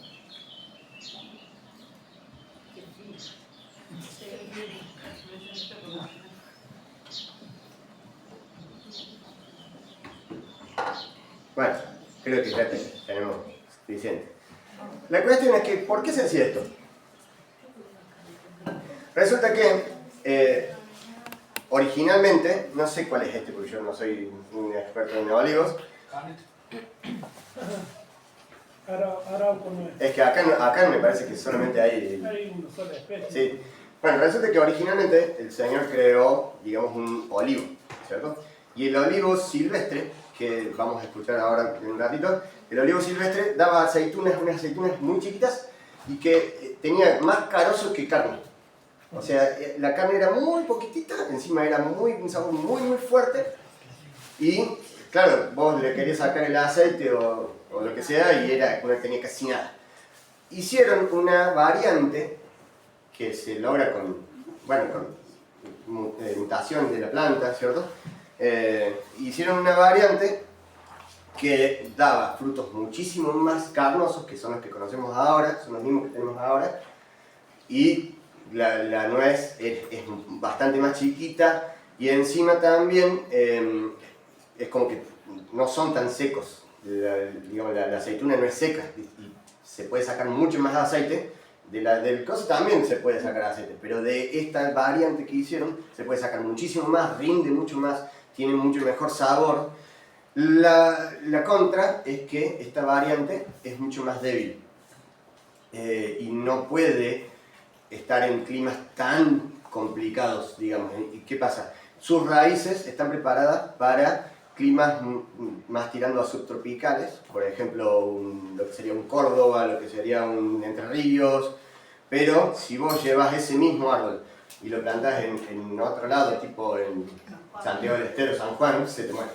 Bueno, creo que ya tenemos suficiente. La cuestión es que, ¿por qué se hacía esto? Resulta que originalmente, no sé cuál es este porque yo no soy un experto en olivos. Arauco no es. Es que acá me parece que solamente hay... Hay una sola especie. Sí. Bueno, resulta que originalmente el Señor creó, digamos, un olivo, ¿cierto? Y el olivo silvestre, que vamos a escuchar ahora en un ratito, el olivo silvestre daba aceitunas, unas aceitunas muy chiquitas y que tenía más carozo que carne. O sea, la carne era muy poquitita, encima era un sabor muy fuerte y, claro, vos le querías sacar el aceite o lo que sea y no tenía casi nada. Hicieron una variante que se logra con mutación de la planta, ¿cierto? Hicieron una variante que daba frutos muchísimo más carnosos, que son los que conocemos ahora, son los mismos que tenemos ahora, y la nuez es bastante más chiquita, y encima también es como que no son tan secos, la aceituna no es seca, y se puede sacar mucho más aceite. Del coso también se puede sacar aceite, pero de esta variante que hicieron se puede sacar muchísimo más, rinde mucho más, tiene mucho mejor sabor. La contra es que esta variante es mucho más débil y no puede estar en climas tan complicados, digamos. ¿Y qué pasa? Sus raíces están preparadas para climas más tirando a subtropicales, por ejemplo, lo que sería un Córdoba, lo que sería un Entre Ríos, pero si vos llevas ese mismo árbol y lo plantás en otro lado, tipo en Santiago del Estero, San Juan, se te muere.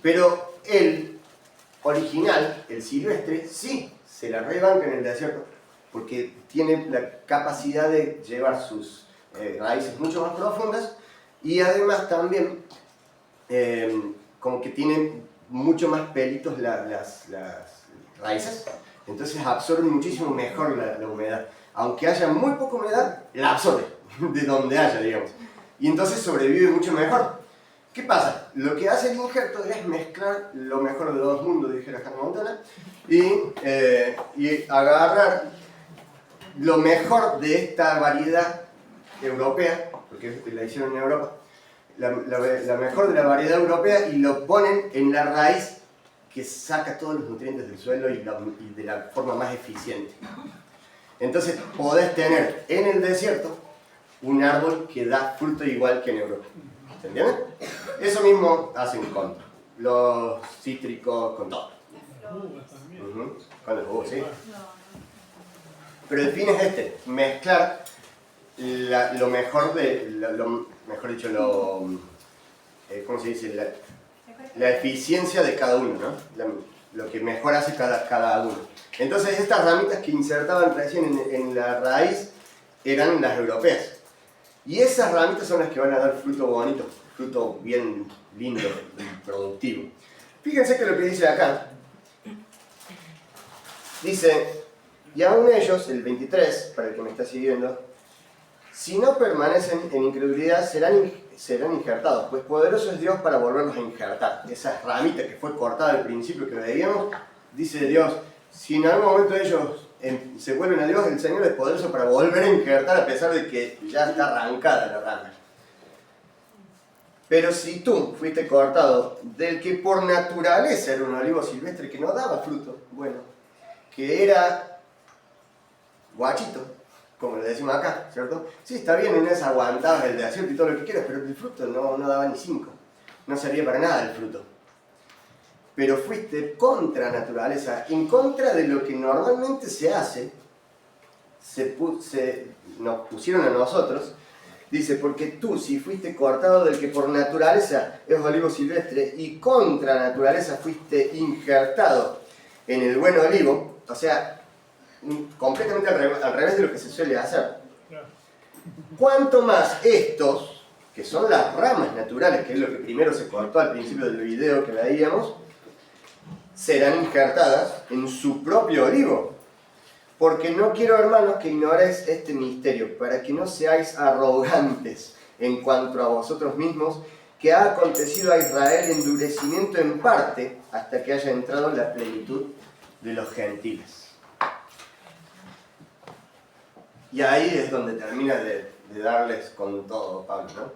Pero el original, el silvestre, sí, se la rebanca en el desierto, porque tiene la capacidad de llevar sus raíces mucho más profundas y además también como que tiene mucho más pelitos las raíces, entonces absorben muchísimo mejor la humedad. Aunque haya muy poca humedad, la absorbe, de donde haya, digamos. Y entonces sobrevive mucho mejor. ¿Qué pasa? Lo que hace el injerto es mezclar lo mejor de los dos mundos, dijera Hannah Montana, y agarrar lo mejor de esta variedad europea, porque la hicieron en Europa, la mejor de la variedad europea y lo ponen en la raíz que saca todos los nutrientes del suelo y de la forma más eficiente. Entonces podés tener en el desierto un árbol que da fruto igual que en Europa. ¿Se entiende? Eso mismo hacen con los cítricos, con todo. Con el jugo, sí. Pero el fin es este, mezclar lo mejor mejor dicho, ¿cómo se dice? La eficiencia de cada uno, ¿no? Lo que mejor hace cada uno. Entonces estas ramitas que insertaban recién en la raíz eran las europeas. Y esas ramitas son las que van a dar fruto bonito, fruto bien lindo y productivo. Fíjense que lo que dice acá, dice, y aún ellos, el 23, para el que me está siguiendo, si no permanecen en incredulidad serán injertados, pues poderoso es Dios para volverlos a injertar. Esa ramita que fue cortada al principio que veíamos, dice Dios, si en algún momento ellos se vuelven a Dios, el Señor es poderoso para volver a injertar a pesar de que ya está arrancada la rama. Pero si tú fuiste cortado del que por naturaleza era un olivo silvestre que no daba fruto, bueno, que era guachito, como le decimos acá, ¿cierto? Sí, está bien, en esa aguantabas el desierto y todo lo que quieras, pero el fruto no daba ni 5. No servía para nada el fruto. Pero fuiste contra naturaleza, en contra de lo que normalmente se hace, nos pusieron a nosotros, dice, porque tú si fuiste cortado del que por naturaleza es olivo silvestre y contra naturaleza fuiste injertado en el buen olivo, o sea, completamente al revés de lo que se suele hacer. Claro. Cuanto más estos, que son las ramas naturales, que es lo que primero se cortó al principio del video que veíamos, serán injertadas en su propio olivo. Porque no quiero, hermanos, que ignoréis este misterio, para que no seáis arrogantes en cuanto a vosotros mismos, que ha acontecido a Israel endurecimiento en parte hasta que haya entrado la plenitud de los gentiles. Y ahí es donde termina de darles con todo Pablo, ¿no?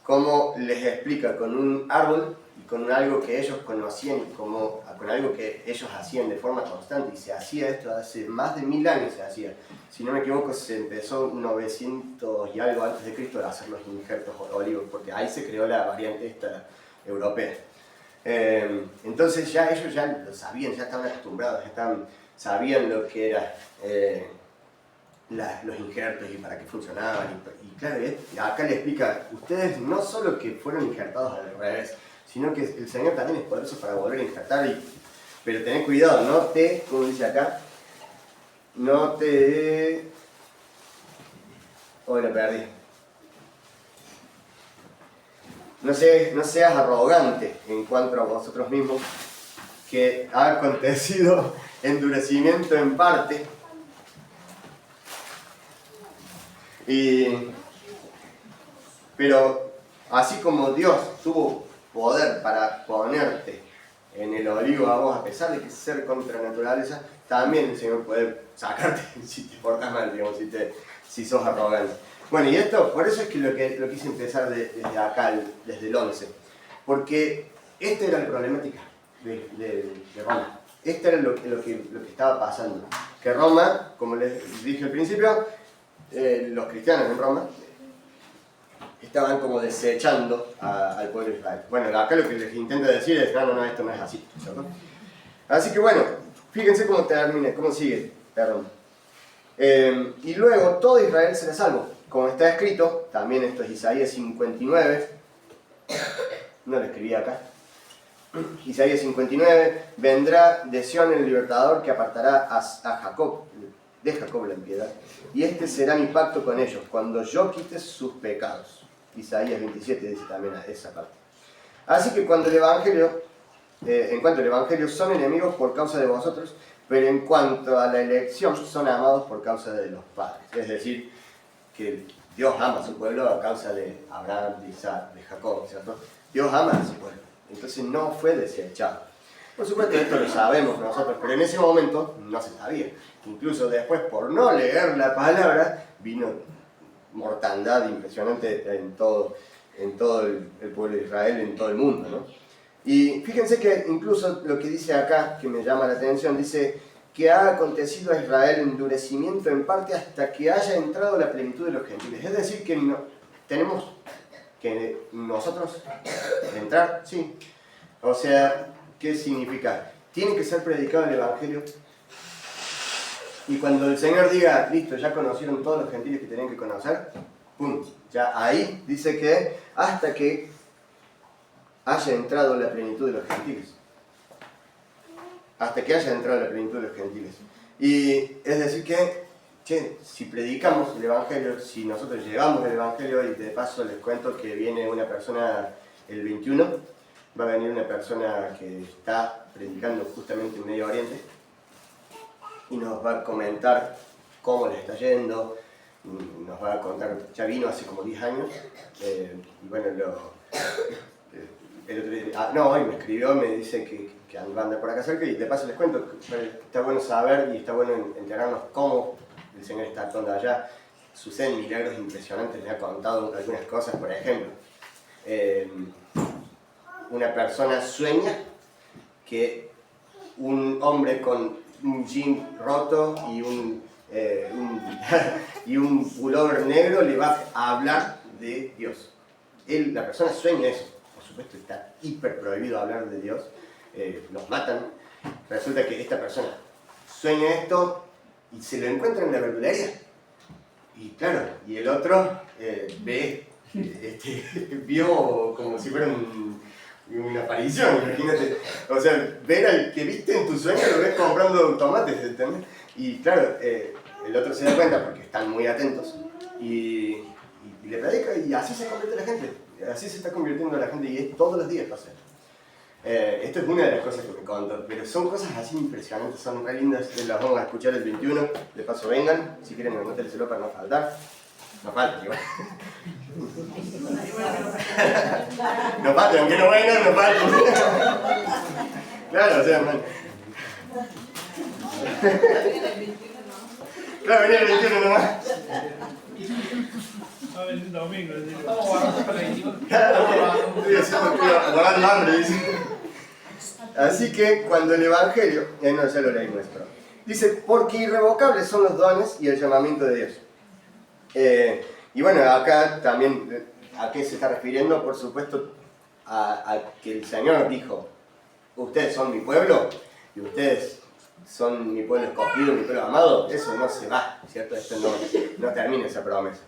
Cómo les explica con un árbol y con algo que ellos conocían, con algo que ellos hacían de forma constante, y se hacía esto hace más de 1000 años se hacía. Si no me equivoco, se empezó 900 y algo antes de Cristo a hacer los injertos olivos, porque ahí se creó la variante esta europea. Entonces ya ellos ya lo sabían, ya estaban acostumbrados, sabían lo que era los injertos y para qué funcionaban. Y claro, acá le explica, ustedes no solo que fueron injertados al revés, sino que el Señor también es poderoso para volver a injertar. Pero tened cuidado, como dice acá, hoy lo perdí. No seas arrogante en cuanto a vosotros mismos, que ha acontecido endurecimiento en parte. Pero así como Dios tuvo poder para ponerte en el olivo a vos, a pesar de que ser contra naturaleza, también el Señor puede sacarte si te portas mal, digamos, si sos arrogante. Bueno, y esto, por eso es que lo quise empezar desde acá, desde el 11, porque esta era la problemática de Roma. Esto era lo que estaba pasando. Que Roma, como les dije al principio, los cristianos en Roma estaban como desechando al pueblo de Israel. Bueno, acá lo que les intento decir es, no, esto no es así, ¿cierto? Así que bueno, fíjense cómo termina, cómo sigue, perdón. Y luego todo Israel será salvo. Como está escrito, también esto es Isaías 59, no lo escribí acá. Isaías 59, vendrá de Sión el libertador que apartará a Jacob, de Jacob la impiedad, y este será mi pacto con ellos, cuando yo quite sus pecados. Isaías 27 dice también esa parte. Así que en cuanto al Evangelio son enemigos por causa de vosotros, pero en cuanto a la elección son amados por causa de los padres. Es decir, que Dios ama a su pueblo a causa de Abraham, de Isaac, de Jacob, ¿cierto? Dios ama a su pueblo, entonces no fue desechado. Por supuesto, esto lo sabemos nosotros, pero en ese momento no se sabía. Incluso después, por no leer la palabra, vino mortandad impresionante en todo el pueblo de Israel, en todo el mundo, ¿no? Y fíjense que incluso lo que dice acá, que me llama la atención, dice que ha acontecido a Israel endurecimiento en parte hasta que haya entrado la plenitud de los gentiles. Es decir, que tenemos que nosotros entrar, sí. O sea, ¿qué significa? Tiene que ser predicado el Evangelio. Y cuando el Señor diga, listo, ya conocieron todos los gentiles que tenían que conocer, ¡pum! Ya ahí dice que hasta que haya entrado la plenitud de los gentiles. Hasta que haya entrado la plenitud de los gentiles. Y es decir que, si predicamos el Evangelio, si nosotros llevamos el Evangelio, y de paso les cuento que viene una persona el 21, va a venir una persona que está predicando justamente en Medio Oriente, y nos va a comentar cómo le está yendo, nos va a contar, ya vino hace como 10 años, y bueno, el otro día, hoy me escribió, me dice que anda por acá cerca, y de paso les cuento que está bueno saber y está bueno enterarnos cómo el Señor está actuando allá. Suceden milagros impresionantes, me ha contado algunas cosas, por ejemplo, una persona sueña que un hombre con un jean roto y un pullover negro le va a hablar de Dios. La persona sueña eso. Por supuesto está hiper prohibido hablar de Dios, los matan. Resulta que esta persona sueña esto y se lo encuentra en la verdulería. Y claro, y el otro vio como si fuera una aparición, imagínate. O sea, ver al que viste en tu sueño lo ves comprando tomates, ¿entendés? Y claro, el otro se da cuenta porque están muy atentos y le predica y así se convierte la gente. Así se está convirtiendo la gente y es todos los días pasa. Esto es una de las cosas que me contó, pero son cosas así impresionantes, son re lindas, las vamos a escuchar el 21, de paso vengan, si quieren anótenselo para no faltar. No falta, igual. No falta, aunque no vengan, no falta. Claro, o sea, man. Claro, venía el 21 nomás. Va a venir el domingo. Estamos guardando para el 21. Guardar el hambre, dice. Así que cuando el Evangelio, no, ya lo leímos, pero dice, porque irrevocables son los dones y el llamamiento de Dios. Y bueno, acá también, ¿a qué se está refiriendo? Por supuesto, a que el Señor dijo, ustedes son mi pueblo y ustedes son mi pueblo escogido, mi pueblo amado. Eso no se va, ¿cierto? Esto no termina esa promesa.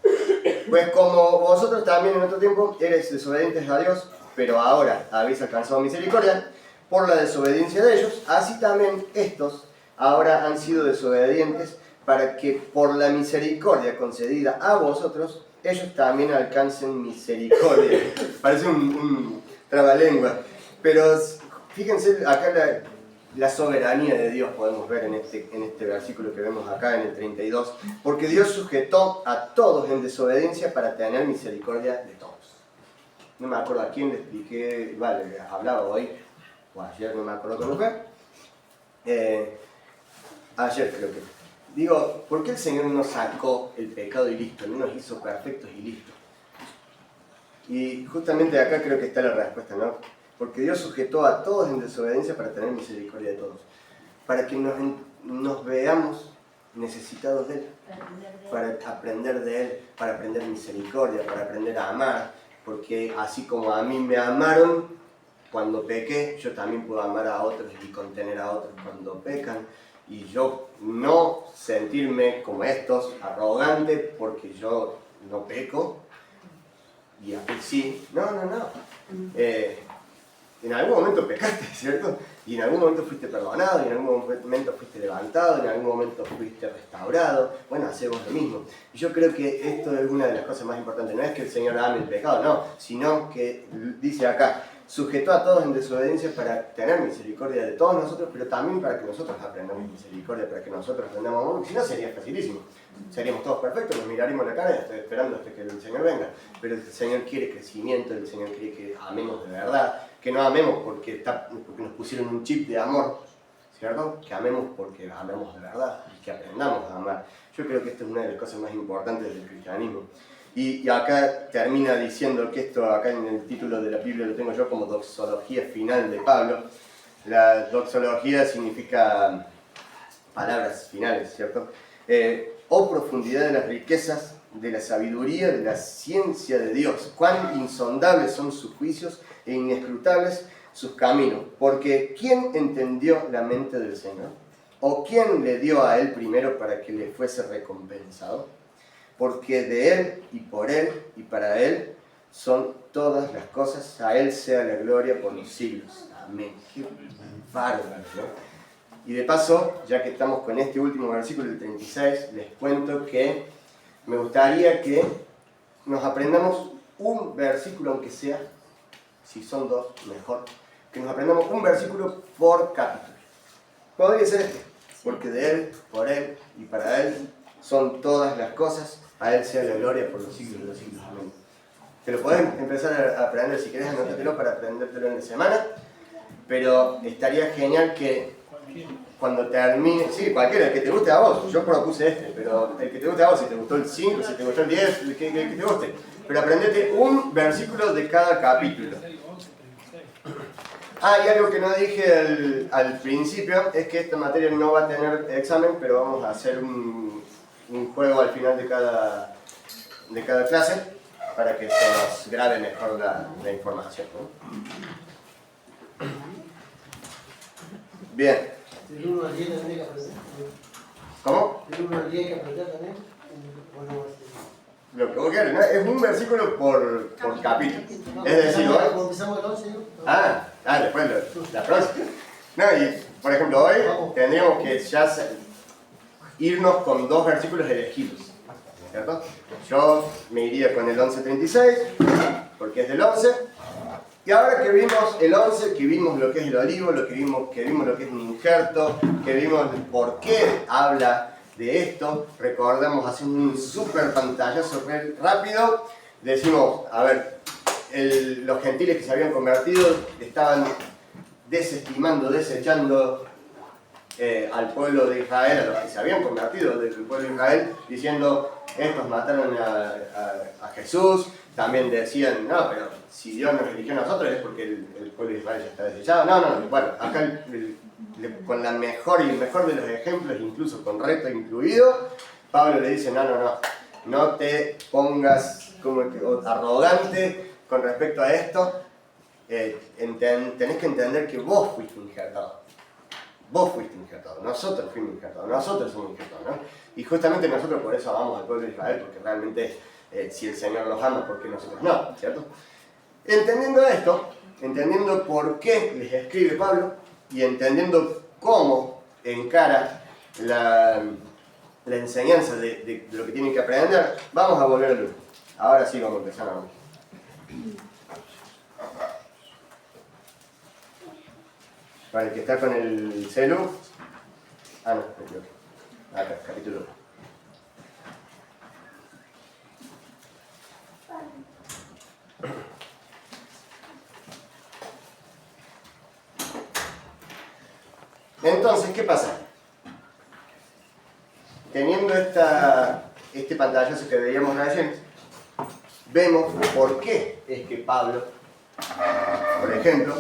Pues como vosotros también en otro tiempo eres desobedientes a Dios, pero ahora habéis alcanzado misericordia por la desobediencia de ellos, así también estos ahora han sido desobedientes para que por la misericordia concedida a vosotros, ellos también alcancen misericordia. Parece un trabalengua. Pero fíjense acá la soberanía de Dios podemos ver en este versículo que vemos acá en el 32. Porque Dios sujetó a todos en desobediencia para tener misericordia de todos. No me acuerdo a quién le expliqué, vale, hablaba hoy, o ayer, no me acuerdo cómo fue. Ayer creo que. Digo, ¿por qué el Señor nos sacó el pecado y listo? No nos hizo perfectos y listo. Y justamente acá creo que está la respuesta, ¿no? Porque Dios sujetó a todos en desobediencia para tener misericordia de todos. Para que nos veamos necesitados de Él. Para aprender de Él, para aprender misericordia, para aprender a amar. Porque así como a mí me amaron cuando pequé, yo también puedo amar a otros y contener a otros cuando pecan. Y yo no sentirme como estos, arrogante, porque yo no peco, y a ti sí. No. En algún momento pecaste, ¿cierto? Y en algún momento fuiste perdonado, y en algún momento fuiste levantado, en algún momento fuiste restaurado. Bueno, hacemos lo mismo. Y yo creo que esto es una de las cosas más importantes. No es que el Señor ame el pecado, no, sino que dice acá, sujetó a todos en desobediencia para tener misericordia de todos nosotros, pero también para que nosotros aprendamos misericordia, para que nosotros aprendamos amor, porque si no sería facilísimo. Seríamos todos perfectos, nos miraríamos la cara y estoy esperando hasta que el Señor venga. Pero el Señor quiere crecimiento, el Señor quiere que amemos de verdad, que no amemos porque nos pusieron un chip de amor, ¿cierto? Que amemos porque amemos de verdad y que aprendamos a amar. Yo creo que esto es una de las cosas más importantes del cristianismo. Y acá termina diciendo que esto, acá en el título de la Biblia lo tengo yo como doxología final de Pablo. La doxología significa palabras finales, ¿cierto? Oh profundidad de las riquezas, de la sabiduría, de la ciencia de Dios. Cuán insondables son sus juicios e inescrutables sus caminos. Porque ¿quién entendió la mente del Señor? ¿O quién le dio a Él primero para que le fuese recompensado? Porque de Él y por Él y para Él son todas las cosas, a Él sea la gloria por los siglos. Amén. Qué bárbaro, ¿no? Y de paso, ya que estamos con este último versículo, el 36, les cuento que me gustaría que nos aprendamos un versículo, aunque sea, si son dos, mejor, que nos aprendamos un versículo por capítulo. Podría ser este, porque de Él, por Él y para Él son todas las cosas, a Él sea la gloria por los siglos de los siglos. Amén. Te lo podés empezar a aprender si querés, anótatelo para aprendértelo en la semana, pero estaría genial que cuando termine, sí, cualquiera, el que te guste a vos, yo propuse este, pero el que te guste a vos, si te gustó el 5, si te gustó el 10, el que te guste, pero aprendete un versículo de cada capítulo. Y algo que no dije al principio es que esta materia no va a tener examen, pero vamos a hacer un juego al final de cada clase para que se nos grabe mejor la información, ¿no? Bien. ¿El 1 al 10 también que aprender? ¿Cómo? ¿El 1 al 10 que aprender también? Lo que vos quieras, ¿no? Es un versículo por capítulo. Es decir, hoy... Como empezamos el 11, después la próxima. No, y por ejemplo, hoy tendríamos que ya irnos con dos versículos elegidos, ¿cierto? Yo me iría con el 11:36, porque es del 11. Y ahora que vimos el 11, que vimos lo que es el olivo, que vimos lo que es un injerto, que vimos por qué habla de esto, recordamos, haciendo un súper pantallazo rápido, decimos, a ver, los gentiles que se habían convertido estaban desechando al pueblo de Israel, a los que se habían convertido del pueblo de Israel, diciendo, estos mataron a Jesús. También decían, no, pero si Dios nos eligió a nosotros es porque el pueblo de Israel ya está desechado. No, bueno, acá con el mejor de los ejemplos, incluso con reto incluido, Pablo le dice, no te pongas como arrogante con respecto a esto. Tenés que entender que vos fuiste injertado. Nosotros fuimos injertados, nosotros somos injertados, ¿no? Y justamente nosotros por eso amamos al pueblo de Israel, porque realmente si el Señor los ama, ¿por qué nosotros no? ¿Cierto? Entendiendo esto, entendiendo por qué les escribe Pablo y entendiendo cómo encara la enseñanza de lo que tienen que aprender, vamos a volver al 1. Ahora sí vamos a empezar a ver. Para el que está con el celu. No, me equivoqué. Acá, capítulo 1. Entonces, ¿qué pasa? Teniendo este pantallazo que veíamos recién, vemos por qué es que Pablo, por ejemplo,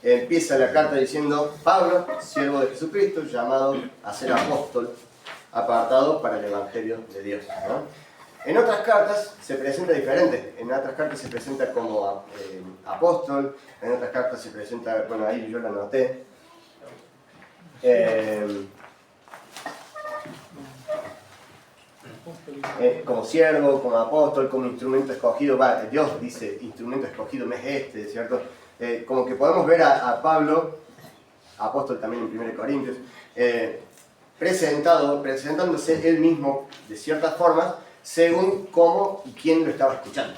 empieza la carta diciendo, Pablo, siervo de Jesucristo, llamado a ser apóstol, apartado para el Evangelio de Dios, ¿no? En otras cartas se presenta diferente. En otras cartas se presenta como apóstol, en otras cartas se presenta, bueno, ahí yo la anoté, como siervo, como apóstol, como instrumento escogido. Dios dice, instrumento escogido me es este, ¿cierto? Como que podemos ver a Pablo, apóstol también en 1 Corintios, presentándose él mismo de ciertas formas, según cómo y quién lo estaba escuchando.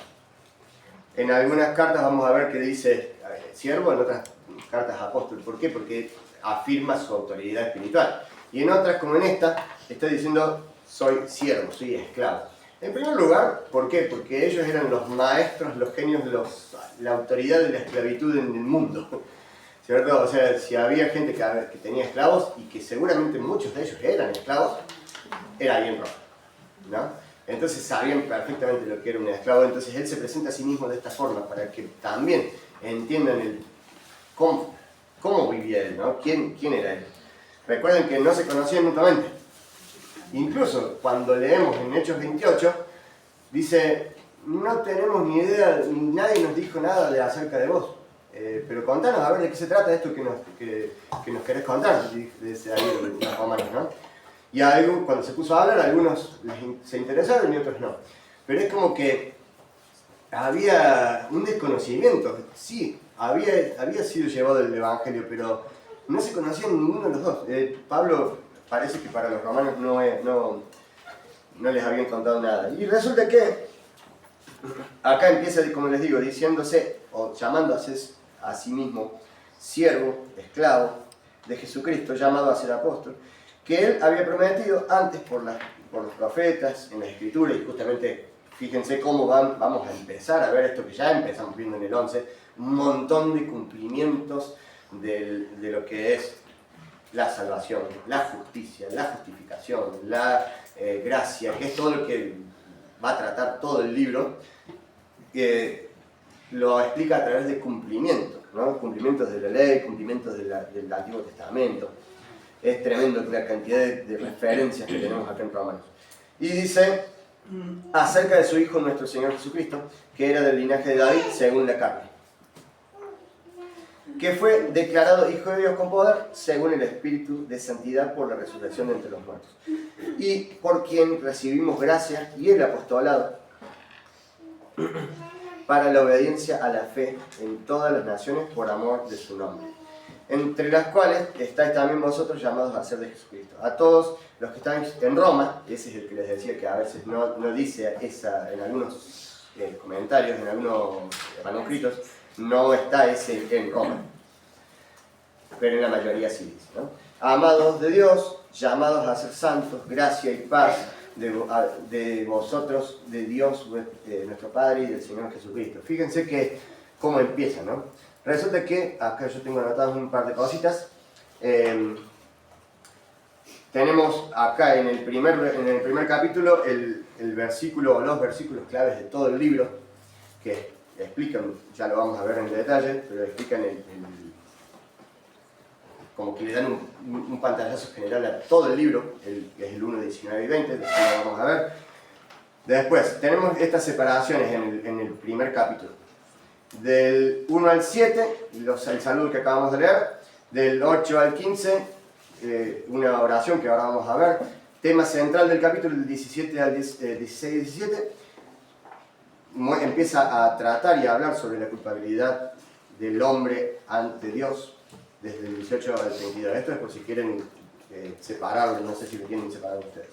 En algunas cartas vamos a ver que dice siervo, en otras cartas apóstol. ¿Por qué? Porque afirma su autoridad espiritual. Y en otras, como en esta, está diciendo soy siervo, soy esclavo. En primer lugar, ¿por qué? Porque ellos eran los maestros, los genios, la autoridad de la esclavitud en el mundo, ¿cierto? O sea, si había gente que tenía esclavos, y que seguramente muchos de ellos eran esclavos, era bien rojo, ¿no? Entonces sabían perfectamente lo que era un esclavo. Entonces él se presenta a sí mismo de esta forma, para que también entiendan cómo vivía él, ¿no? ¿Quién era él? Recuerden que no se conocían mutuamente. Incluso cuando leemos en Hechos 28, dice, no tenemos ni idea, ni nadie nos dijo nada acerca de vos, pero contanos a ver de qué se trata esto que nos querés contar, dice ahí los romanos, ¿no? Y cuando se puso a hablar, algunos se interesaron y otros no. Pero es como que había un desconocimiento. Sí, había sido llevado el Evangelio, pero no se conocían ninguno de los dos. Pablo parece que para los romanos no les habían contado nada. Y resulta que acá empieza, como les digo, diciéndose o llamándose a sí mismo siervo, esclavo de Jesucristo, llamado a ser apóstol, que él había prometido antes por los profetas en la Escritura. Y justamente fíjense cómo vamos a empezar a ver esto que ya empezamos viendo en el 11, un montón de cumplimientos de lo que es la salvación, la justicia, la justificación, la gracia, que es todo lo que va a tratar todo el libro, que lo explica a través de cumplimientos, ¿no? Cumplimientos de la ley, cumplimientos del Antiguo Testamento. Es tremendo la cantidad de referencias que tenemos acá en Romanos. Y dice acerca de su Hijo nuestro Señor Jesucristo, que era del linaje de David según la carne, que fue declarado Hijo de Dios con poder según el Espíritu de santidad por la resurrección de entre los muertos, y por quien recibimos gracia y el apostolado para la obediencia a la fe en todas las naciones por amor de su nombre, entre las cuales estáis también vosotros llamados a ser de Jesucristo. A todos los que estáis en Roma, ese es el que les decía que a veces no dice esa en algunos comentarios, en algunos manuscritos, no está ese en Roma, pero en la mayoría sí dice, ¿no? Amados de Dios, llamados a ser santos, gracia y paz de vosotros, de Dios nuestro Padre y del Señor Jesucristo. Fíjense que cómo empieza, ¿no? Resulta que, acá yo tengo anotadas un par de cositas. Tenemos acá en el primer capítulo el versículo, o los versículos claves de todo el libro, que explican, ya lo vamos a ver en detalle, pero explican como que le dan un pantallazo general a todo el libro, es el 1, 19 y 20, después lo vamos a ver. Después, tenemos estas separaciones en el primer capítulo. Del 1 al 7, el saludo que acabamos de leer. Del 8 al 15, una oración que ahora vamos a ver. Tema central del capítulo, del 17 al 16 y 17. Empieza a tratar y a hablar sobre la culpabilidad del hombre ante Dios, desde el 18 al 32. Esto es por si quieren separarlo, no sé si lo quieren separar ustedes.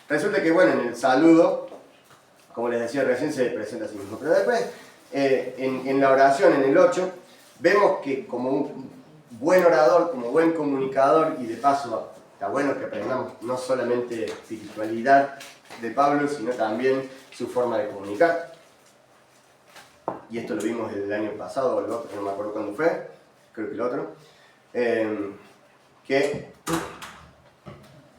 Resulta que, bueno, en el saludo, como les decía recién, se presenta a sí mismo. Pero después, en la oración, en el 8, vemos que como un buen orador, como buen comunicador, y de paso está bueno que aprendamos no solamente espiritualidad de Pablo, sino también su forma de comunicar. Y esto lo vimos el año pasado o el otro, no me acuerdo cuándo fue, creo que el otro, que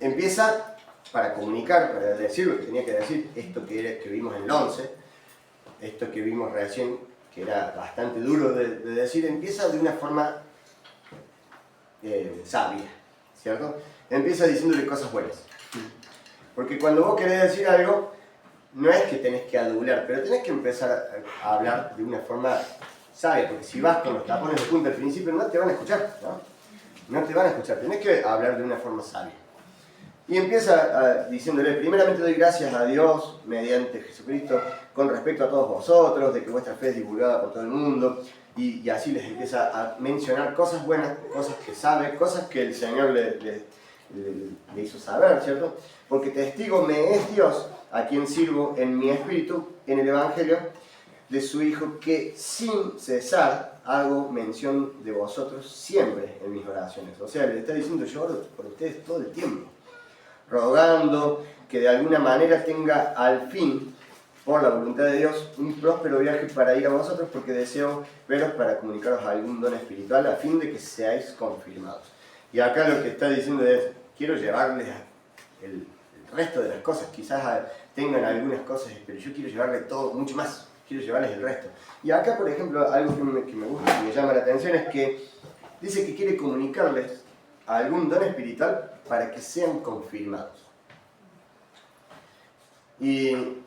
empieza para comunicar, para decir lo que tenía que decir, esto que vimos en el 11, esto que vimos recién, que era bastante duro de decir, empieza de una forma sabia, ¿cierto? Empieza diciéndole cosas buenas. Porque cuando vos querés decir algo, no es que tenés que adular, pero tenés que empezar a hablar de una forma sabia, porque si vas con los tapones de punta al principio no te van a escuchar, ¿no? No te van a escuchar, tenés que hablar de una forma sabia. Y empieza diciéndole, primeramente doy gracias a Dios mediante Jesucristo con respecto a todos vosotros, de que vuestra fe es divulgada por todo el mundo, y así les empieza a mencionar cosas buenas, cosas que sabe, cosas que el Señor le hizo saber, ¿cierto? Porque testigo me es Dios, a quien sirvo en mi espíritu, en el Evangelio de su Hijo, que sin cesar hago mención de vosotros siempre en mis oraciones. O sea, le está diciendo, yo oro por ustedes todo el tiempo, rogando que de alguna manera tenga al fin, por la voluntad de Dios, un próspero viaje para ir a vosotros, porque deseo veros para comunicaros algún don espiritual a fin de que seáis confirmados. Y acá lo que está diciendo es, quiero llevarles el resto de las cosas, quizás tengan algunas cosas, pero yo quiero llevarles todo, mucho más, quiero llevarles el resto. Y acá, por ejemplo, algo que me gusta, que me llama la atención, es que dice que quiere comunicarles algún don espiritual para que sean confirmados. Y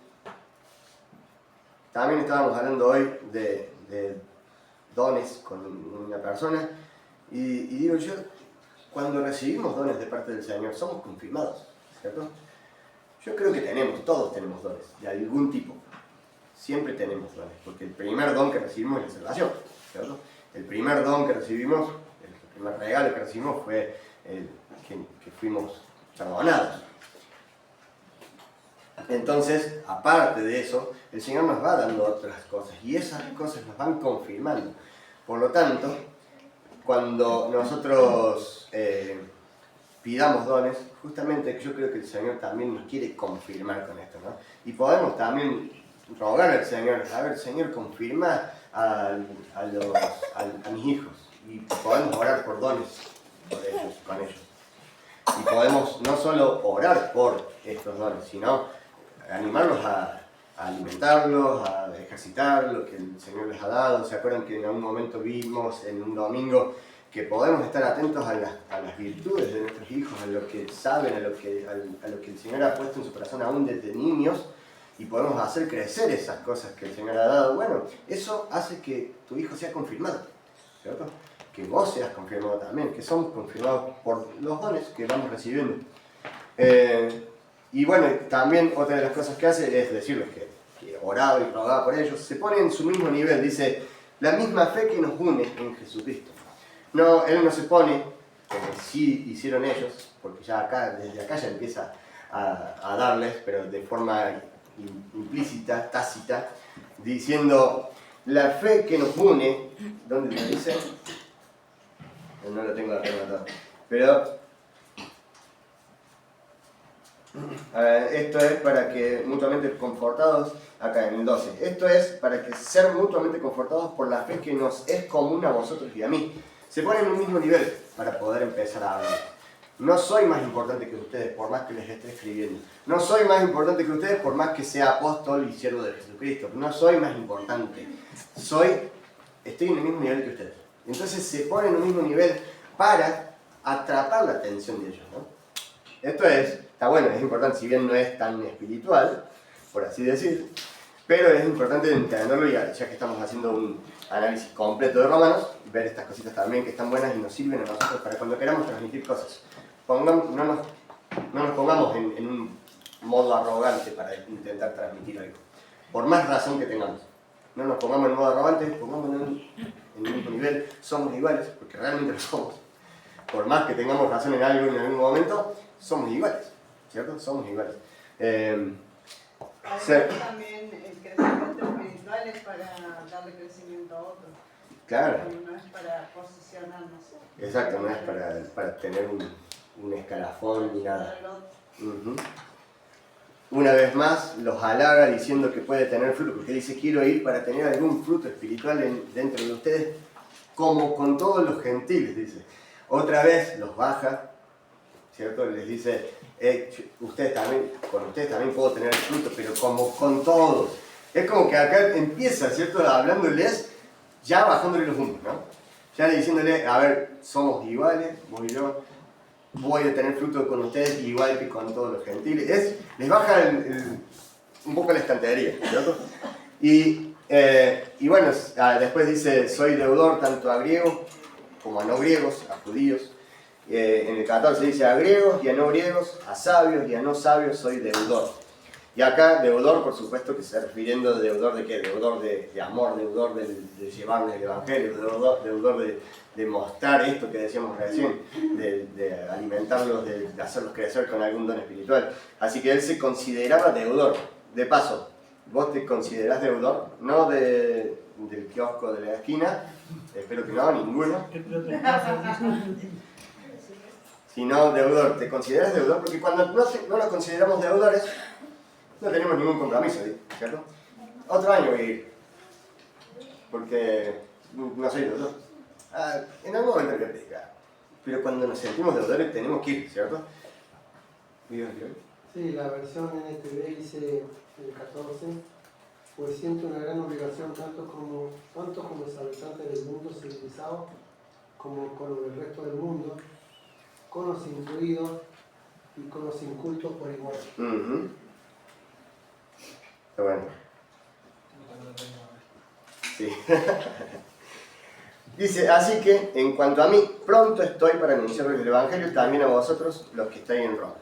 también estábamos hablando hoy de dones con una persona, y digo yo, cuando recibimos dones de parte del Señor, somos confirmados, ¿cierto? Yo creo que todos tenemos dones, de algún tipo. Siempre tenemos dones, porque el primer don que recibimos es la salvación, ¿cierto? El primer don que recibimos, el primer regalo que recibimos fue que fuimos perdonados. Entonces, aparte de eso, el Señor nos va dando otras cosas, y esas cosas nos van confirmando. Por lo tanto, cuando nosotros pidamos dones, justamente yo creo que el Señor también nos quiere confirmar con esto, ¿no? Y podemos también rogar al Señor, a ver, Señor, confirma a mis hijos, y podemos orar por dones con ellos. Y podemos no solo orar por estos dones, sino animarlos a alimentarlos, a ejercitar lo que el Señor les ha dado. ¿Se acuerdan que en algún momento vimos en un domingo que podemos estar atentos a las virtudes de nuestros hijos, a lo que saben, a lo que el Señor ha puesto en su corazón aún desde niños, y podemos hacer crecer esas cosas que el Señor ha dado? Bueno, eso hace que tu hijo sea confirmado, ¿cierto? Que vos seas confirmado también, que somos confirmados por los dones que vamos recibiendo. Y bueno, también otra de las cosas que hace es decirles que oraba y rogaba por ellos. Se pone en su mismo nivel, dice, la misma fe que nos une en Jesucristo. No, él no se pone, como sí hicieron ellos, porque ya acá, desde acá ya empieza a darles, pero de forma implícita, tácita, diciendo, la fe que nos une, ¿dónde lo dice? No lo tengo acá anotado, pero esto es para que mutuamente confortados, acá en el 12, esto es para que ser mutuamente confortados por la fe que nos es común a vosotros y a mí. Se ponen en un mismo nivel para poder empezar a hablar. No soy más importante que ustedes por más que les esté escribiendo. No soy más importante que ustedes por más que sea apóstol y siervo de Jesucristo. No soy más importante. Estoy en el mismo nivel que ustedes. Entonces se ponen en un mismo nivel para atrapar la atención de ellos, ¿no? Esto está bueno, es importante, si bien no es tan espiritual, por así decir, pero es importante entenderlo ya que estamos haciendo un análisis completo de Romanos, ver estas cositas también que están buenas y nos sirven a nosotros para cuando queramos transmitir cosas. No nos pongamos en un modo arrogante para intentar transmitir algo, por más razón que tengamos. No nos pongamos en modo arrogante, pongámonos en el mismo nivel, somos iguales, porque realmente lo somos. Por más que tengamos razón en algo en algún momento, somos iguales, ¿cierto? Somos iguales. Además, también el crecimiento espiritual es para darle crecimiento a otros. Claro. No es para posicionarnos. Exacto, no es para tener un escalafón ni nada. Uh-huh. Una vez más los halaga diciendo que puede tener fruto, porque dice, quiero ir para tener algún fruto espiritual dentro de ustedes, como con todos los gentiles, dice. Otra vez los baja, ¿cierto? Les dice, con ustedes también puedo tener el fruto, pero como con todos. Es como que acá empieza, ¿cierto? Hablándoles, ya bajándole los humos, ¿no? Ya diciéndole, a ver, somos iguales, vos y yo, voy a tener fruto con ustedes igual que con todos los gentiles. Les baja un poco la estantería, ¿cierto? Y bueno, después dice, soy deudor tanto a griegos como a no griegos, a judíos. En el 14 dice a griegos y a no griegos, a sabios y a no sabios soy deudor. Y acá deudor, por supuesto, que se está refiriendo a deudor de qué, deudor de amor, deudor de llevarles el evangelio, deudor de mostrar esto que decíamos recién, de alimentarlos, de hacerlos crecer con algún don espiritual. Así que él se consideraba deudor. De paso, ¿vos te considerás deudor? No del kiosco de la esquina, espero que no, ninguno. Sino deudor. ¿Te consideras deudor? Porque cuando no nos consideramos deudores, no tenemos ningún compromiso, ¿cierto? Otro año voy a ir, porque no soy deudor. En algún momento voy a predicar, pero cuando nos sentimos deudores tenemos que ir, ¿cierto? Sí, la versión NTV dice el 14, pues siento una gran obligación tanto como los habitantes del mundo civilizado como con el resto del mundo, con los incluidos y con los incultos por igual. Uh-huh. Está bueno. Sí. Dice, así que, en cuanto a mí, pronto estoy para anunciarles el Evangelio también a vosotros, los que estáis en Roma.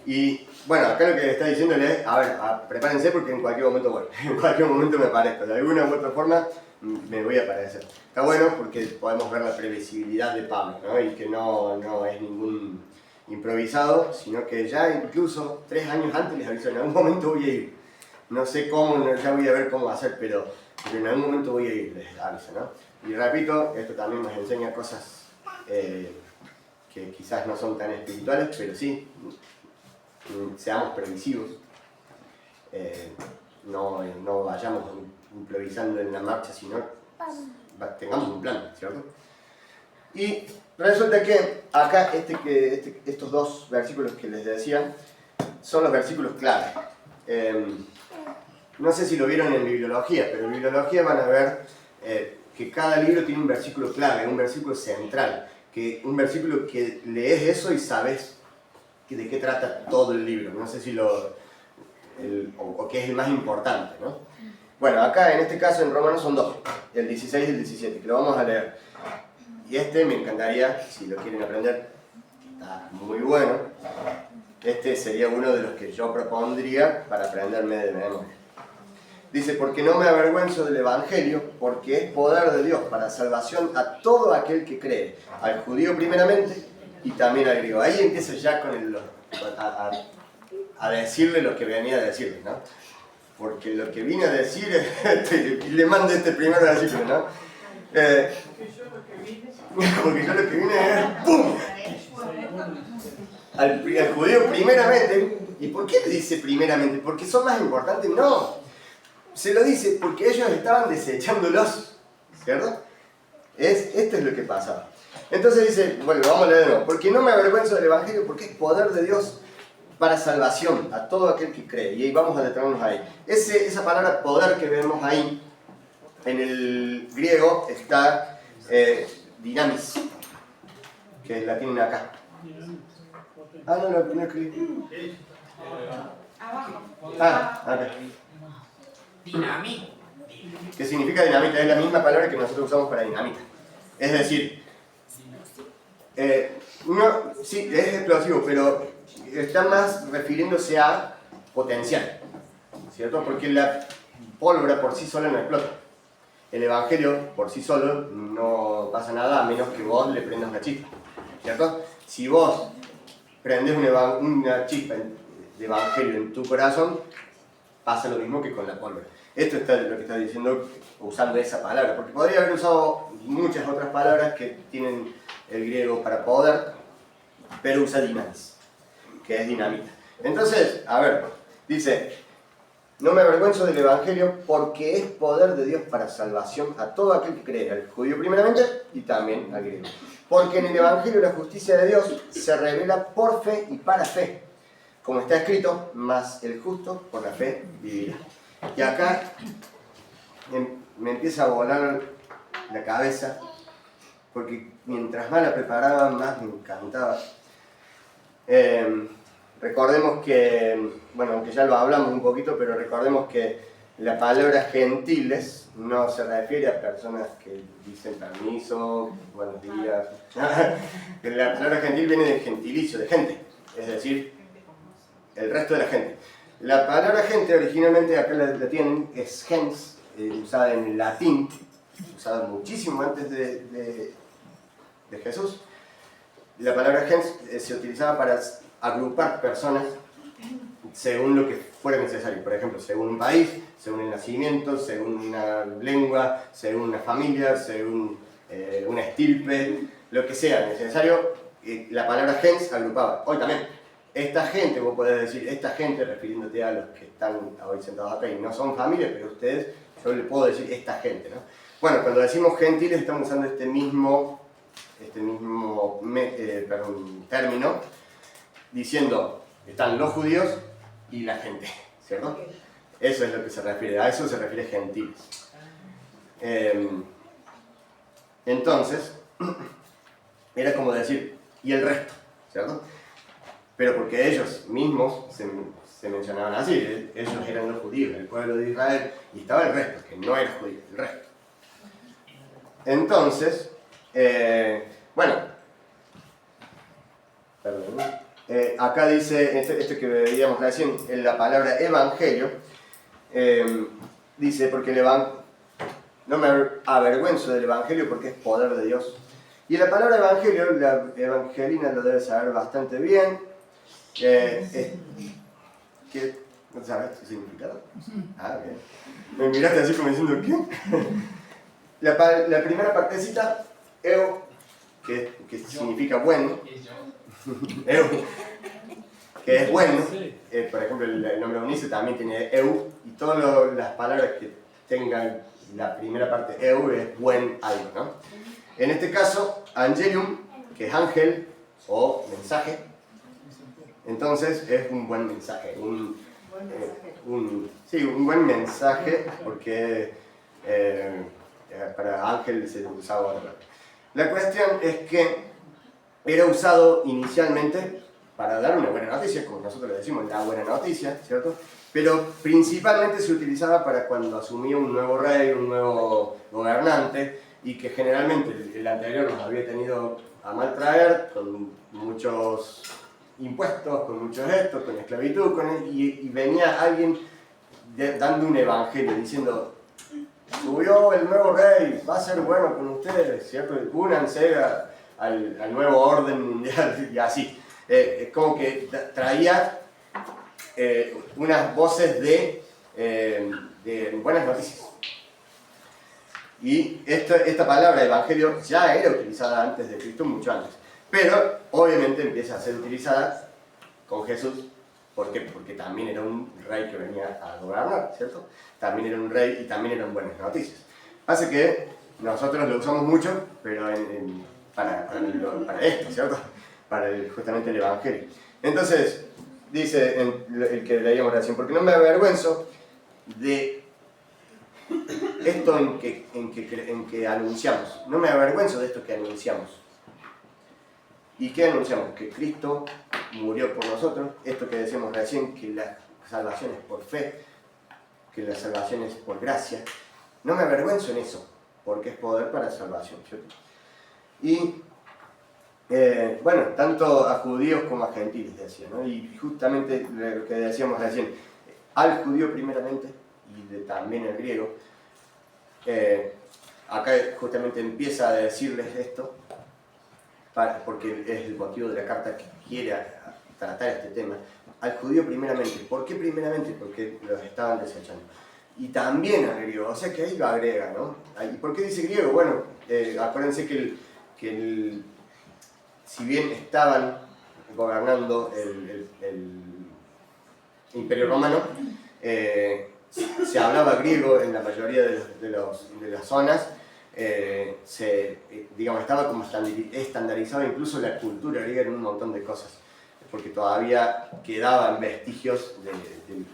Y, bueno, acá lo que está diciéndole es, a ver, prepárense porque en cualquier momento, bueno, en cualquier momento me aparezco. De alguna u otra forma, me voy a aparecer. Está bueno porque podemos ver la previsibilidad de Pablo, ¿no? Y que no es ningún improvisado, sino que ya incluso 3 años antes les avisó, en algún momento voy a ir. No sé cómo, ya voy a ver cómo hacer, pero en algún momento voy a ir, les avisa, ¿no? Y repito, esto también nos enseña cosas que quizás no son tan espirituales, pero sí, seamos previsivos, no vayamos improvisando en la marcha, sino tengamos un plan, ¿cierto? Y resulta que acá estos 2 versículos que les decía son los versículos clave. No sé si lo vieron en bibliología, pero en bibliología van a ver que cada libro tiene un versículo clave, un versículo central, un versículo que lees eso y sabes de qué trata todo el libro. No sé si o qué es el más importante, ¿no? Bueno, acá en este caso en Romanos son 2, el 16 y el 17, que lo vamos a leer. Y me encantaría, si lo quieren aprender, está muy bueno. Sería uno de los que yo propondría para aprenderme de memoria. Dice, porque no me avergüenzo del Evangelio, porque es poder de Dios para salvación a todo aquel que cree, al judío primeramente y también al griego. Ahí empieza ya con a decirle lo que venía a decirle, ¿no? Porque lo que vine a decir, le mando este primer versículo, ¿no? Porque yo lo que vine es ¡pum! Al judío primeramente. ¿Y por qué le dice primeramente? ¿Porque son más importantes? No. Se lo dice porque ellos estaban desechándolos, ¿cierto? Esto es lo que pasaba. Entonces dice, bueno, vamos a leer de nuevo. Porque no me avergüenzo del Evangelio, porque es poder de Dios para salvación a todo aquel que cree. Y ahí vamos a detenernos ahí. Esa palabra poder que vemos ahí, en el griego está dinamis, que la tienen acá. Ah, no escribí. Abajo. Acá. Dinamita. ¿Qué significa dinamita? Es la misma palabra que nosotros usamos para dinamita. Es decir, sí, es explosivo, pero está más refiriéndose a potencial, ¿cierto? Porque la pólvora por sí sola no explota. El Evangelio por sí solo no pasa nada a menos que vos le prendas una chispa, ¿cierto? Si vos prendes una chispa de Evangelio en tu corazón, pasa lo mismo que con la pólvora. Esto es lo que está diciendo usando esa palabra, porque podría haber usado muchas otras palabras que tienen el griego para poder, pero usa dinamis, que es dinamita. Entonces, a ver, dice, no me avergüenzo del Evangelio porque es poder de Dios para salvación a todo aquel que cree, al judío primeramente y también al griego. Porque en el Evangelio la justicia de Dios se revela por fe y para fe. Como está escrito, mas el justo por la fe vivirá. Y acá me empieza a volar la cabeza, porque mientras más la preparaba, más me encantaba. Recordemos que, bueno, aunque ya lo hablamos un poquito, pero recordemos que la palabra gentiles no se refiere a personas que dicen permiso, buenos días. La palabra gentil viene de gentilicio, de gente, es decir, el resto de la gente. La palabra gente originalmente acá la tienen, es gens, usada en latín, usada muchísimo antes de Jesús. La palabra gens se utilizaba para agrupar personas según lo que fuera necesario. Por ejemplo, según un país, según el nacimiento, según una lengua, según una familia, según una estirpe, lo que sea necesario. La palabra gens agrupaba. Hoy también. Esta gente, vos podés decir, esta gente refiriéndote a los que están hoy sentados acá y no son familia, pero ustedes, yo le puedo decir esta gente, ¿no? Bueno, cuando decimos gentiles estamos usando este mismo término, diciendo, están los judíos y la gente, ¿cierto? Eso es lo que se refiere, a eso se refiere gentiles. Entonces, era como decir, y el resto, ¿cierto? Pero porque ellos mismos se mencionaban así, ellos eran los judíos, el pueblo de Israel, y estaba el resto, que no era judío, el resto. Entonces, bueno, perdón, acá dice, esto que veíamos recién, en la palabra evangelio, dice, porque no me avergüenzo del evangelio porque es poder de Dios. Y la palabra evangelio, la evangelina lo debe saber bastante bien. ¿No sabes su significado? Ah, bien. Me miraste así como diciendo, ¿qué? La primera partecita, eu, que significa bueno, eu, que es bueno, por ejemplo el nombre Eunice también tiene eu, y todas las palabras que tengan la primera parte eu es buen algo, ¿no? En este caso, angelium, que es ángel o mensaje, entonces es un buen mensaje, un buen mensaje, porque para ángel se usaba otra. La cuestión es que era usado inicialmente para dar una buena noticia, como nosotros le decimos, la buena noticia, ¿cierto? Pero principalmente se utilizaba para cuando asumía un nuevo rey, un nuevo gobernante, y que generalmente el anterior nos había tenido a mal traer, con muchos impuestos, con muchos gestos, con esclavitud, y venía alguien dando un evangelio, diciendo, subió el nuevo rey, va a ser bueno con ustedes, ¿cierto? Únanse al nuevo orden mundial y así. Es como que traía unas voces de buenas noticias. Y esta palabra evangelio ya era utilizada antes de Cristo, mucho antes. Pero obviamente empieza a ser utilizada con Jesús. ¿Por qué? Porque también era un rey que venía a gobernar, ¿cierto? También era un rey y también eran buenas noticias. Así que nosotros lo usamos mucho, pero para esto, ¿cierto? Para justamente el evangelio. Entonces, dice el que leíamos recién, porque no me avergüenzo de esto en que anunciamos. No me avergüenzo de esto que anunciamos. ¿Y qué anunciamos? Que Cristo murió por nosotros. Esto que decíamos recién, que la salvación es por fe, que la salvación es por gracia. No me avergüenzo en eso, porque es poder para salvación, ¿cierto? Y bueno, tanto a judíos como a gentiles decía, ¿no? Y justamente lo que decíamos recién, al judío primeramente y también al griego, acá justamente empieza a decirles esto, porque es el motivo de la carta que quiere tratar este tema. Al judío primeramente. ¿Por qué primeramente? Porque los estaban desechando. Y también al griego, o sea que ahí lo agrega, ¿no? ¿Y por qué dice griego? Bueno, acuérdense que si bien estaban gobernando el Imperio Romano, se hablaba griego en la mayoría de las zonas. Digamos, estaba como estandarizado incluso la cultura griega en un montón de cosas, porque todavía quedaban vestigios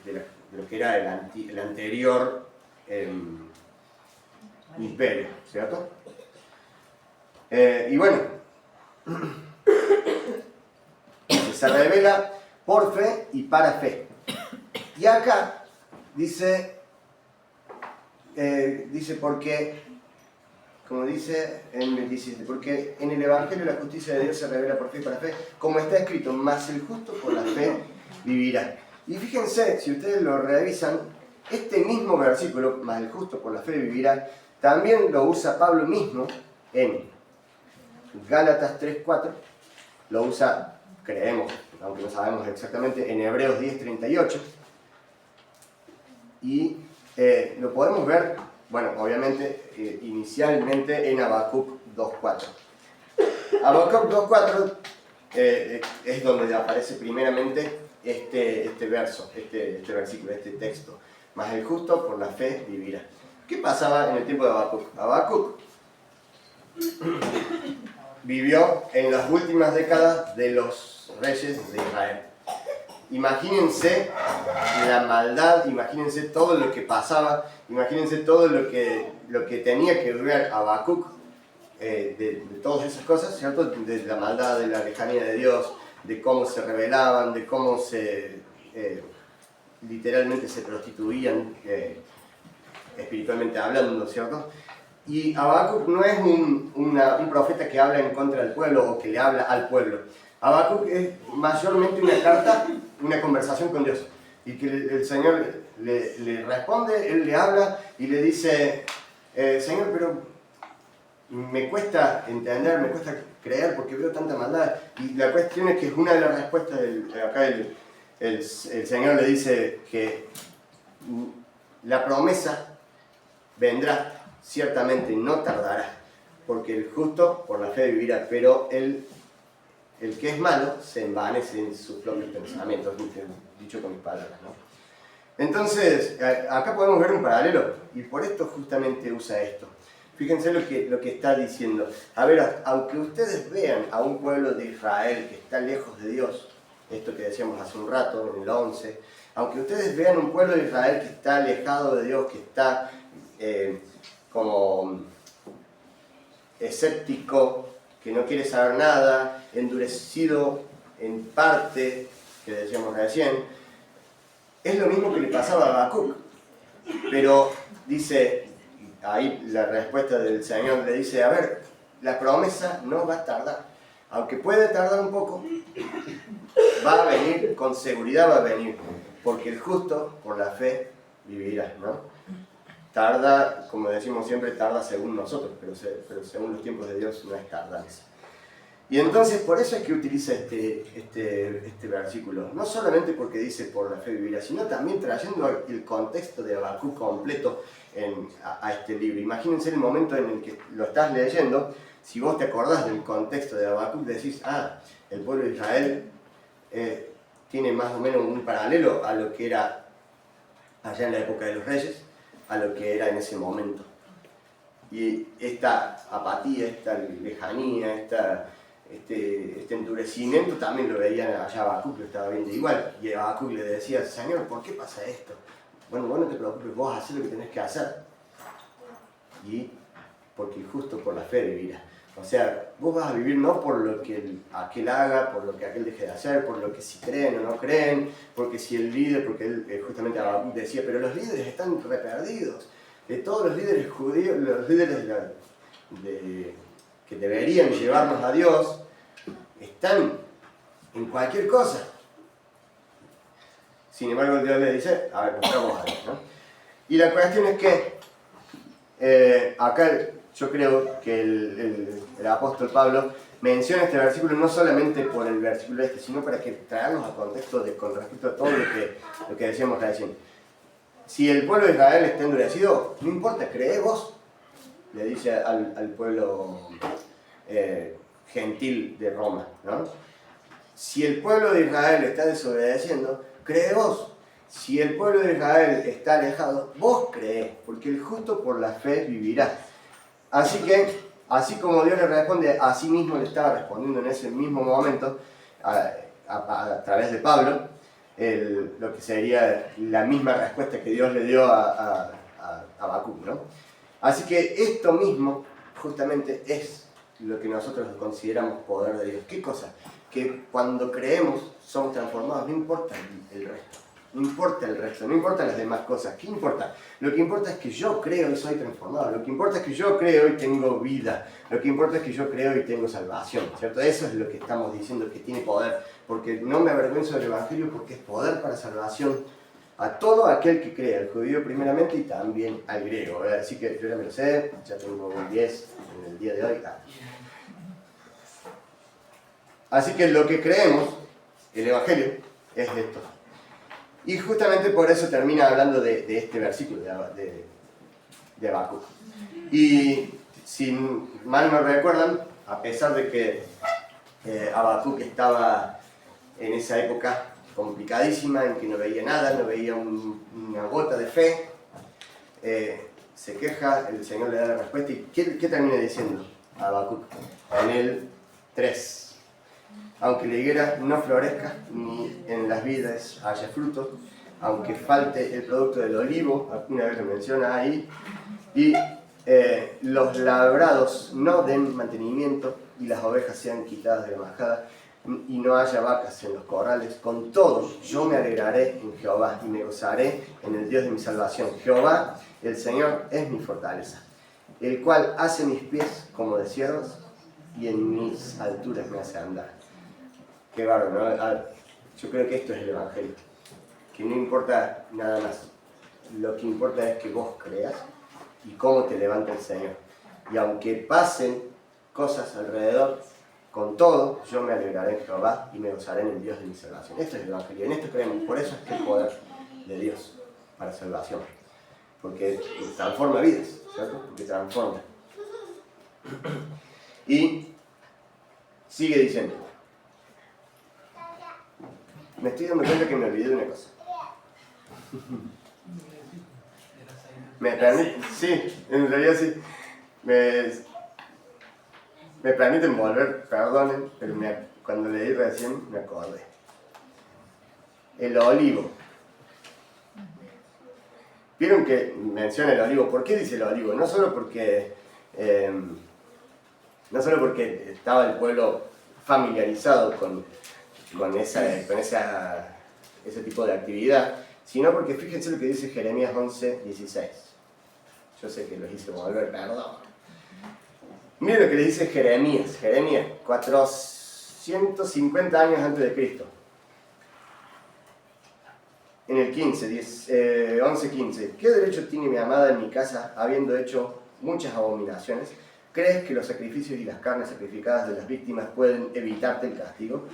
de lo que era el anterior imperio, ¿cierto? Y bueno, se revela por fe y para fe. Y acá dice porque, como dice en el 17, porque en el Evangelio la justicia de Dios se revela por fe y para fe, como está escrito, mas el justo por la fe vivirá. Y fíjense, si ustedes lo revisan, este mismo versículo, mas el justo por la fe vivirá, también lo usa Pablo mismo en Gálatas 3:4, lo usa, creemos, aunque no sabemos exactamente, en Hebreos 10:38, y lo podemos ver, bueno, obviamente, inicialmente en Habacuc 2:4. Habacuc 2:4 es donde aparece primeramente este verso, este versículo, este texto. Mas el justo por la fe vivirá. ¿Qué pasaba en el tiempo de Habacuc? Habacuc vivió en las últimas décadas de los reyes de Israel. Imagínense la maldad, imagínense todo lo que pasaba, imagínense todo lo que tenía que ver Habacuc de todas esas cosas, ¿cierto? De la maldad, de la lejanía de Dios, de cómo se rebelaban, de cómo literalmente se prostituían, espiritualmente hablando, ¿cierto? Y Habacuc no es un profeta que habla en contra del pueblo o que le habla al pueblo. Habacuc es mayormente una carta, una conversación con Dios. Y que el Señor le responde, Él le habla y le dice, Señor, pero me cuesta entender, me cuesta creer porque veo tanta maldad. Y la cuestión es que es una de las respuestas, acá el Señor le dice que la promesa vendrá, ciertamente no tardará, porque el justo por la fe vivirá, pero el que es malo se envanece en sus propios pensamientos, dicho con mis palabras, ¿no? Entonces, acá podemos ver un paralelo, y por esto justamente usa esto. Fíjense lo que está diciendo. A ver, aunque ustedes vean a un pueblo de Israel que está lejos de Dios, esto que decíamos hace un rato, en el 11, aunque ustedes vean un pueblo de Israel que está alejado de Dios, que está como escéptico, que no quiere saber nada, endurecido en parte, que decíamos recién, es lo mismo que le pasaba a Habacuc. Pero dice, ahí la respuesta del Señor le dice, a ver, la promesa no va a tardar. Aunque puede tardar un poco, va a venir, con seguridad va a venir, porque el justo por la fe vivirás, ¿no? Tarda, como decimos siempre, tarda según nosotros, pero según los tiempos de Dios no es tardanza. Y entonces por eso es que utiliza este versículo, no solamente porque dice por la fe vivirás, sino también trayendo el contexto de Habacuc completo a este libro. Imagínense el momento en el que lo estás leyendo, si vos te acordás del contexto de Habacuc, decís, el pueblo de Israel tiene más o menos un paralelo a lo que era allá en la época de los reyes, a lo que era en ese momento. Y esta apatía, esta lejanía, este endurecimiento también lo veían allá Habacuc, lo estaba viendo igual. Y Habacuc le decía, Señor, ¿por qué pasa esto? Bueno, vos no te preocupes, vos hacés lo que tenés que hacer. Y porque justo por la fe vivirás. O sea, vos vas a vivir no por lo que aquel haga, por lo que aquel deje de hacer, por lo que si creen o no creen, porque si el líder, porque él justamente Habacuc decía, pero los líderes están re perdidos. De todos los líderes judíos, los líderes que deberían llevarnos a Dios, están en cualquier cosa. Sin embargo, Dios le dice, a ver, buscamos a Dios, ¿no? Y la cuestión es que acá yo creo que el apóstol Pablo menciona este versículo no solamente por el versículo sino para que traernos a contexto con respecto a todo lo que decíamos recién. Si el pueblo de Israel está endurecido, no importa, cree vos, le dice al pueblo gentil de Roma, ¿no? Si el pueblo de Israel está desobedeciendo, cree vos. Si el pueblo de Israel está alejado, vos creés, porque el justo por la fe vivirá. Así que, así como Dios le responde, a sí mismo le estaba respondiendo en ese mismo momento, a través de Pablo, lo que sería la misma respuesta que Dios le dio a Habacuc, ¿no? Así que esto mismo, justamente, es lo que nosotros consideramos poder de Dios. ¿Qué cosa? Que cuando creemos, somos transformados, no importa el resto. No importa el resto, no importan las demás cosas. ¿Qué importa? Lo que importa es que yo creo y soy transformado. Lo que importa es que yo creo y tengo vida. Lo que importa es que yo creo y tengo salvación, ¿cierto? Eso es lo que estamos diciendo, que tiene poder. Porque no me avergüenzo del Evangelio, porque es poder para salvación a todo aquel que cree, al judío primeramente y también al griego. Así que yo ya me lo sé, ya tengo un 10 en el día de hoy. Así que lo que creemos, el Evangelio, es esto. Y justamente por eso termina hablando de este versículo de Habacuc. Y si mal no recuerdan, a pesar de que Habacuc estaba en esa época complicadísima, en que no veía nada, no veía una gota de fe, se queja, el Señor le da la respuesta. ¿Y qué termina diciendo Habacuc? En el 3. Aunque la higuera no florezca, ni en las vides haya fruto, aunque falte el producto del olivo, alguna vez lo menciona ahí, y los labrados no den mantenimiento, y las ovejas sean quitadas de la majada, y no haya vacas en los corrales, con todo yo me alegraré en Jehová, y me gozaré en el Dios de mi salvación. Jehová, el Señor, es mi fortaleza, el cual hace mis pies como de ciervos, y en mis alturas me hace andar. Qué bárbaro, ¿no? Yo creo que esto es el Evangelio, que no importa nada más, lo que importa es que vos creas y cómo te levanta el Señor. Y aunque pasen cosas alrededor, con todo yo me alegraré en Jehová y me gozaré en el Dios de mi salvación. Esto es el Evangelio, en esto creemos, por eso es que el poder de Dios para salvación, porque transforma vidas, ¿cierto? Porque transforma. Y sigue diciendo, me estoy dando cuenta que me olvidé de una cosa. ¿Me permite? Sí, en realidad sí. Me permiten volver, perdonen, pero cuando leí recién me acordé. El olivo. ¿Vieron que menciona el olivo? ¿Por qué dice el olivo? No solo porque estaba el pueblo familiarizado con ese tipo de actividad, sino porque fíjense lo que dice Jeremías 11:16. Yo sé que los hice volver, perdón. Miren lo que le dice Jeremías, 450 años antes de Cristo. en el 11:15. ¿Qué derecho tiene mi amada en mi casa, habiendo hecho muchas abominaciones? ¿Crees que los sacrificios y las carnes sacrificadas de las víctimas pueden evitarte el castigo?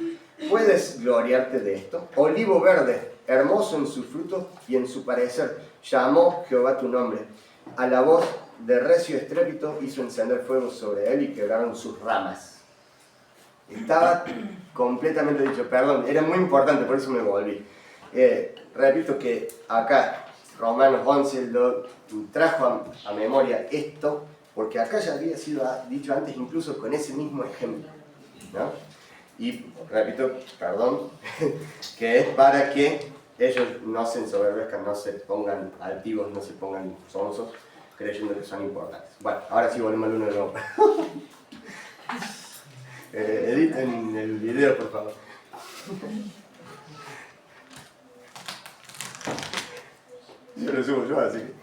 ¿Puedes gloriarte de esto? Olivo verde, hermoso en su fruto y en su parecer, llamó Jehová tu nombre. A la voz de recio estrépito hizo encender fuego sobre él y quebraron sus ramas. Estaba completamente dicho, perdón, era muy importante, por eso me volví. Repito que acá, Romanos 11 lo trajo a memoria esto, porque acá ya había sido dicho antes, incluso con ese mismo ejemplo, ¿no? Y repito, perdón, que es para que ellos no se ensoberbezcan, no se pongan altivos, no se pongan sonsos, creyendo que son importantes. Bueno, ahora sí volvemos al uno de nuevo. Editen el video, por favor. Yo lo subo yo, así que...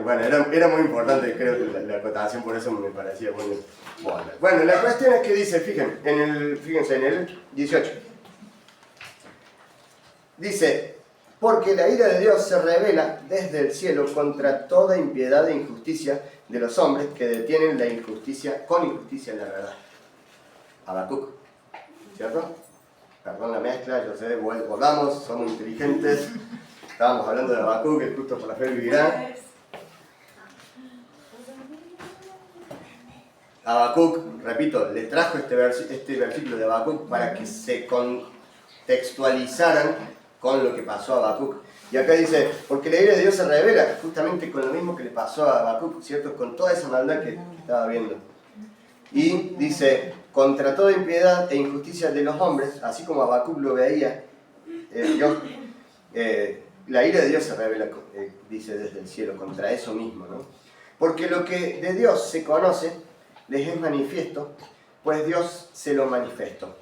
Bueno, era muy importante, creo que la acotación, por eso me parecía muy buena. Bueno, la cuestión es que dice, fíjense en el 18. Dice, porque la ira de Dios se revela desde el cielo contra toda impiedad e injusticia de los hombres que detienen la injusticia con injusticia en la verdad. Habacuc, ¿cierto? Perdón la mezcla, yo sé, volvamos, somos inteligentes. Estábamos hablando de Habacuc, que justo por la fe vivirá. Habacuc, repito, le trajo este versículo de Habacuc para que se contextualizaran con lo que pasó a Habacuc. Y acá dice, porque la ira de Dios se revela justamente con lo mismo que le pasó a Habacuc, ¿cierto? Con toda esa maldad que estaba viendo. Y dice, contra toda impiedad e injusticia de los hombres, así como Habacuc lo veía, la ira de Dios se revela, dice, desde el cielo, contra eso mismo, ¿no? Porque lo que de Dios se conoce les es manifiesto, pues Dios se lo manifestó.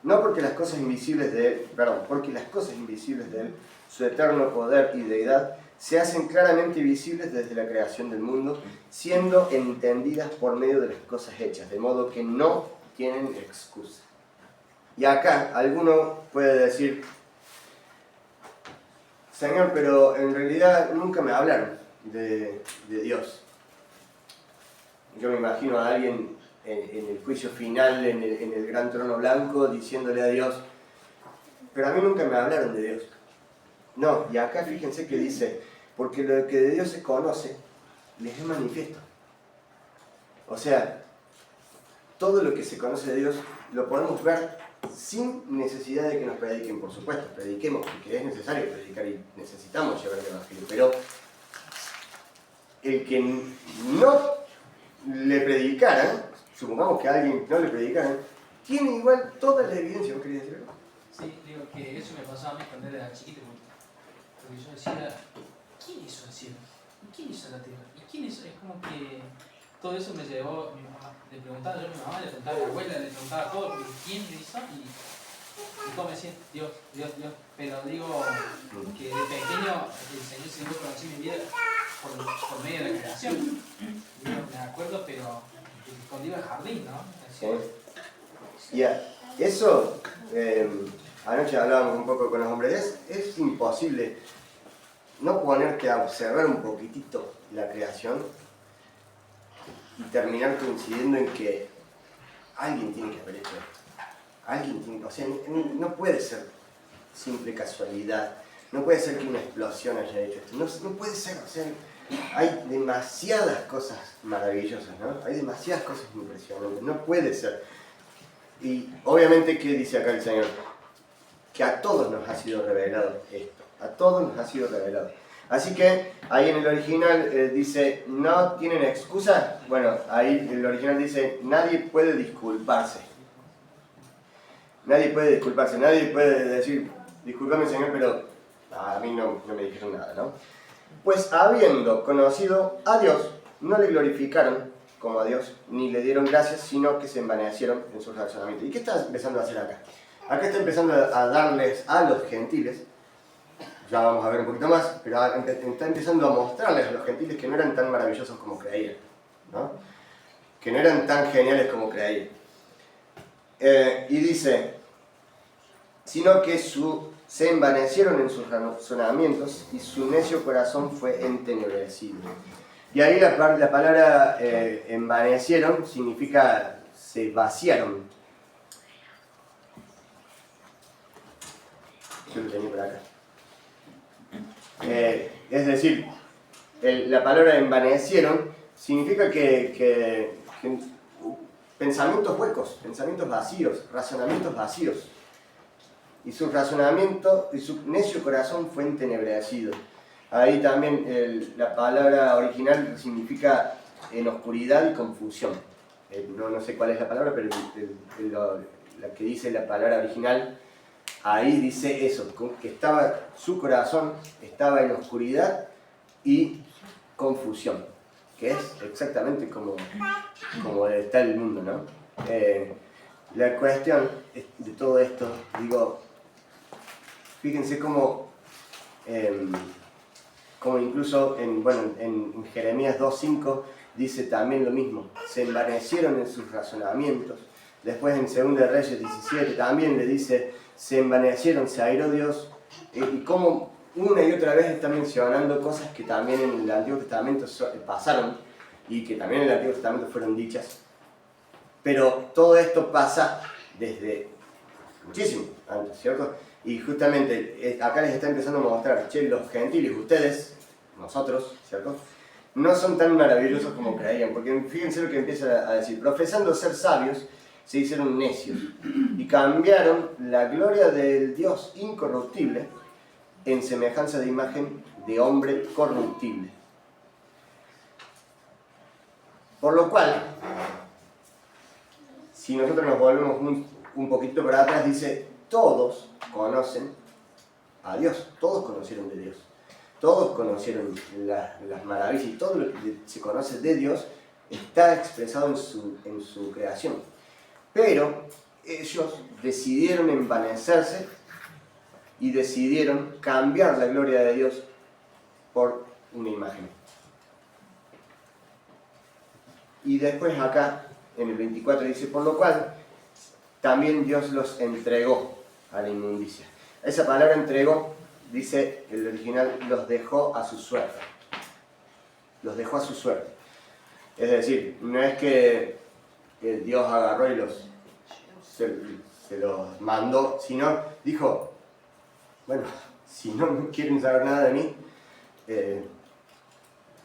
No porque las cosas invisibles de Él, porque las cosas invisibles de Él, su eterno poder y deidad, se hacen claramente visibles desde la creación del mundo, siendo entendidas por medio de las cosas hechas, de modo que no tienen excusa. Y acá alguno puede decir, Señor, pero en realidad nunca me hablaron de Dios. Yo me imagino a alguien en el juicio final, en el gran trono blanco, diciéndole a Dios, pero a mí nunca me hablaron de Dios. No, y acá fíjense que dice, porque lo que de Dios se conoce, les es manifiesto. O sea, todo lo que se conoce de Dios lo podemos ver sin necesidad de que nos prediquen, por supuesto, prediquemos, porque es necesario predicar y necesitamos llevar el Evangelio, pero el que no le predicaran, supongamos que a alguien no le predicaran, tiene igual toda la evidencia. ¿Vos querías decir algo? Sí, digo que eso me pasaba a mí cuando era chiquito, porque yo decía, ¿quién hizo el cielo? ¿Y quién hizo la tierra? ¿Y quién hizo? Es como que todo eso me llevó, mi mamá, le preguntaba yo a mi mamá, le preguntaba a mi abuela, le preguntaba a todos, ¿quién lo hizo? Y todos me decían, Dios, Dios, Dios. Pero digo que de pequeño el Señor se dio conocí mi vida por medio de la creación. Digo, me acuerdo, pero cuando iba al jardín, ¿no? Sí. Y eso, anoche hablábamos un poco con los hombres, es imposible no ponerte a observar un poquitito la creación y terminar coincidiendo en que alguien tiene que haber hecho esto. Alguien tiene que, o sea, no puede ser simple casualidad, no puede ser que una explosión haya hecho esto, no puede ser, o sea, hay demasiadas cosas maravillosas, ¿no? Hay demasiadas cosas impresionantes, no puede ser. Y obviamente, ¿qué dice acá el Señor? Que a todos nos ha sido revelado esto, a todos nos ha sido revelado. Así que ahí en el original dice, ¿no tienen excusa? Bueno, ahí el original dice, nadie puede disculparse. Nadie puede disculparse, nadie puede decir, discúlpame Señor, pero a mí no me dijeron nada, ¿no? Pues habiendo conocido a Dios, no le glorificaron como a Dios, ni le dieron gracias, sino que se envanecieron en su razonamiento. ¿Y qué está empezando a hacer acá? Acá está empezando a darles a los gentiles, ya vamos a ver un poquito más, pero está empezando a mostrarles a los gentiles que no eran tan maravillosos como creían, ¿no? Que no eran tan geniales como creían. Y dice, sino que se envanecieron en sus razonamientos y su necio corazón fue entenebrecido. Y ahí la palabra envanecieron significa se vaciaron. Yo lo tenía por acá. Es decir, la palabra envanecieron significa que pensamientos huecos, pensamientos vacíos, razonamientos vacíos. Y su razonamiento y su necio corazón fue entenebrecido. Ahí también la palabra original significa en oscuridad y confusión. No sé cuál es la palabra, pero la que dice la palabra original, ahí dice eso, que su corazón estaba en oscuridad y confusión, que es exactamente como está el mundo, ¿no? La cuestión de todo esto, digo, fíjense cómo incluso en Jeremías 2:5 dice también lo mismo, se envanecieron en sus razonamientos. Después en 2 Reyes 17 también le dice, se envanecieron, se airó Dios, y como una y otra vez está mencionando cosas que también en el Antiguo Testamento pasaron y que también en el Antiguo Testamento fueron dichas. Pero todo esto pasa desde muchísimo antes, ¿cierto? Y justamente acá les está empezando a mostrar, che, los gentiles, ustedes, nosotros, ¿cierto? No son tan maravillosos como creían, porque fíjense lo que empieza a decir, profesando ser sabios, se hicieron necios y cambiaron la gloria del Dios incorruptible en semejanza de imagen de hombre corruptible. Por lo cual, si nosotros nos volvemos un poquito para atrás, dice, todos conocen a Dios, todos conocieron de Dios, todos conocieron las maravillas y todo lo que se conoce de Dios está expresado en su creación. Pero ellos decidieron envanecerse y decidieron cambiar la gloria de Dios por una imagen. Y después acá, en el 24 dice, por lo cual también Dios los entregó a la inmundicia. Esa palabra entregó, dice el original, los dejó a su suerte. Los dejó a su suerte. Es decir, no es que Dios agarró y se los mandó, sino dijo, bueno, si no quieren saber nada de mí,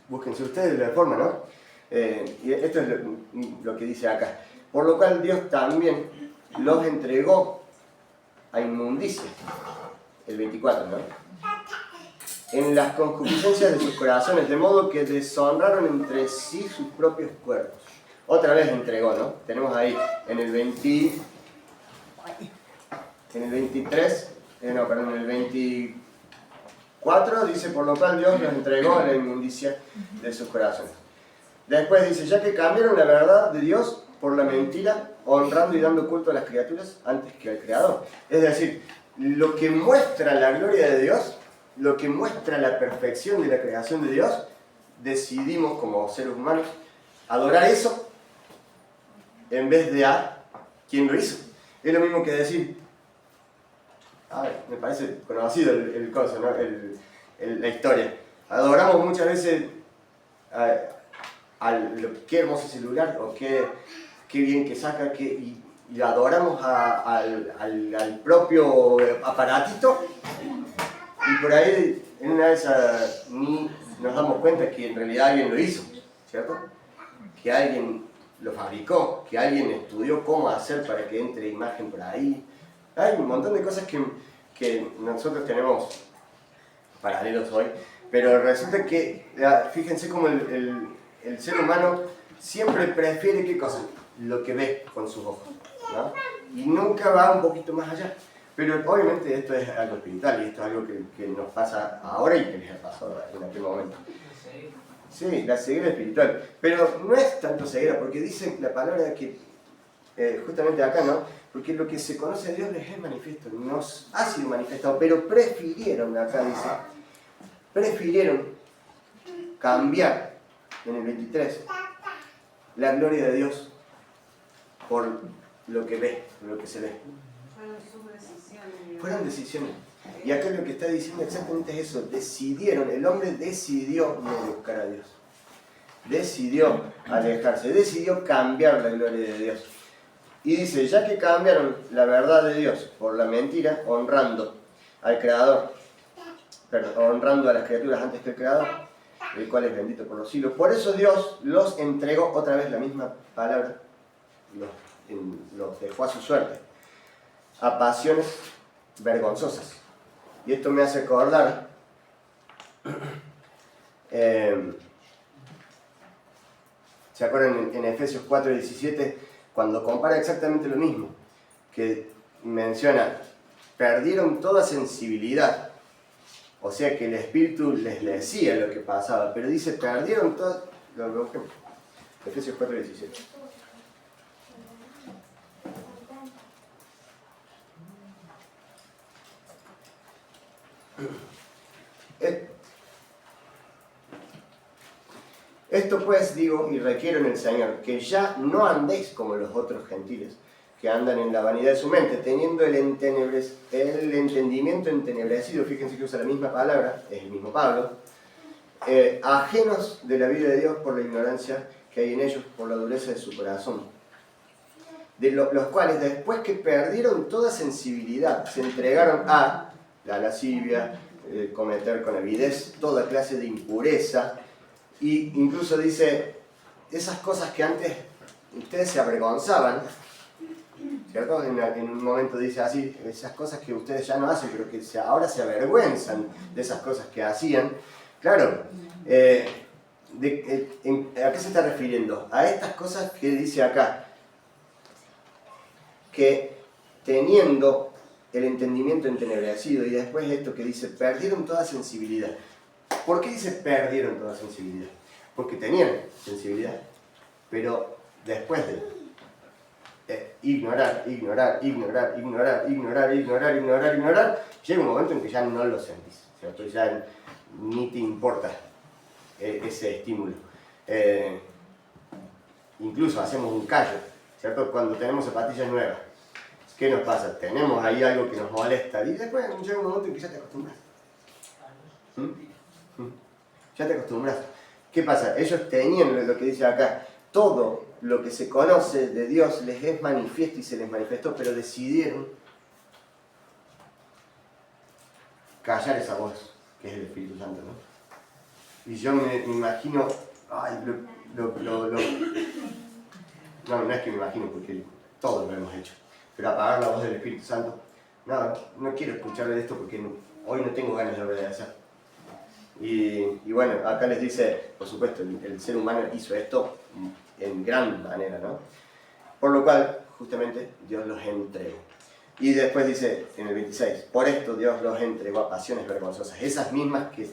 búsquense ustedes de la forma, ¿no? Y esto es lo que dice acá. Por lo cual Dios también los entregó a inmundicia. El 24, ¿no? En las concupiscencias de sus corazones, de modo que deshonraron entre sí sus propios cuerpos. Otra vez entregó, ¿no? Tenemos ahí en el 23, en el 24 dice, por lo cual Dios los entregó a la inmundicia de sus corazones. Después dice, ya que cambiaron la verdad de Dios por la mentira, honrando y dando culto a las criaturas antes que al Creador. Es decir, lo que muestra la gloria de Dios, lo que muestra la perfección de la creación de Dios, decidimos como seres humanos adorar eso en vez de a quien lo hizo. Es lo mismo que decir, me parece conocido el coso, ¿no? La historia. Adoramos muchas veces qué hermoso celular, o qué bien que saca, y adoramos al propio aparatito, y por ahí en una de esas ni nos damos cuenta que en realidad alguien lo hizo, ¿cierto? Que alguien lo fabricó, que alguien estudió cómo hacer para que entre imagen por ahí. Hay un montón de cosas que nosotros tenemos paralelos hoy, pero resulta que, fíjense cómo el ser humano siempre prefiere ¿qué cosa? Lo que ve con sus ojos, ¿no? Y nunca va un poquito más allá. Pero obviamente esto es algo espiritual y esto es algo que nos pasa ahora y que les ha pasado en aquel momento. Sí, la ceguera espiritual. Pero no es tanto ceguera, porque dice la palabra que, justamente acá, ¿no? Porque lo que se conoce de Dios les es manifiesto, nos ha sido manifestado, pero prefirieron, acá dice, prefirieron cambiar, en el 23, la gloria de Dios por lo que ve, por lo que se ve. Fueron sus decisiones. Fueron decisiones. Y acá lo que está diciendo exactamente es eso. Decidieron, el hombre decidió no buscar a Dios. Decidió alejarse, decidió cambiar la gloria de Dios. Y dice, ya que cambiaron la verdad de Dios por la mentira, honrando al Creador, honrando a las criaturas antes que el Creador, el cual es bendito por los siglos. Por eso Dios los entregó, otra vez la misma palabra, los dejó a su suerte, a pasiones vergonzosas. Y esto me hace acordar, ¿se acuerdan en Efesios 4:17? Cuando compara exactamente lo mismo, que menciona, perdieron toda sensibilidad. O sea que el Espíritu les decía lo que pasaba, pero dice, perdieron todo. Lo busquemos. Efesios 4:17. Esto pues digo y requiero en el Señor, que ya no andéis como los otros gentiles, que andan en la vanidad de su mente, teniendo el entendimiento entenebrecido, fíjense que usa la misma palabra, es el mismo Pablo, ajenos de la vida de Dios por la ignorancia que hay en ellos, por la dureza de su corazón, de los cuales después que perdieron toda sensibilidad, se entregaron a la lascivia, cometer con avidez toda clase de impureza, y incluso dice, esas cosas que antes ustedes se avergonzaban, ¿cierto? En un momento dice así, esas cosas que ustedes ya no hacen, pero que ahora se avergüenzan de esas cosas que hacían. Claro, ¿a qué se está refiriendo? A estas cosas que dice acá, que teniendo el entendimiento entenebrecido, y después esto que dice, perdieron toda sensibilidad. ¿Por qué dice perdieron toda sensibilidad? Porque tenían sensibilidad, pero después de ignorar, llega un momento en que ya no lo sentís, ¿cierto? Ya ni te importa ese estímulo. Incluso hacemos un callo, ¿cierto? Cuando tenemos zapatillas nuevas, ¿qué nos pasa? Tenemos ahí algo que nos molesta y después llega un momento en que ya te acostumbras. Ya te acostumbras. ¿Qué pasa? Ellos tenían lo que dice acá, todo lo que se conoce de Dios les es manifiesto y se les manifestó, pero decidieron callar esa voz, que es el Espíritu Santo, ¿no? Y yo me imagino, ay, no es que me imagino, porque todos lo hemos hecho, pero apagar la voz del Espíritu Santo, no quiero escuchar de esto porque hoy no tengo ganas de obedecer. Y bueno, acá les dice, por supuesto, el ser humano hizo esto en gran manera, ¿no? Por lo cual, justamente, Dios los entregó. Y después dice, en el 26, por esto Dios los entregó a pasiones vergonzosas, esas mismas que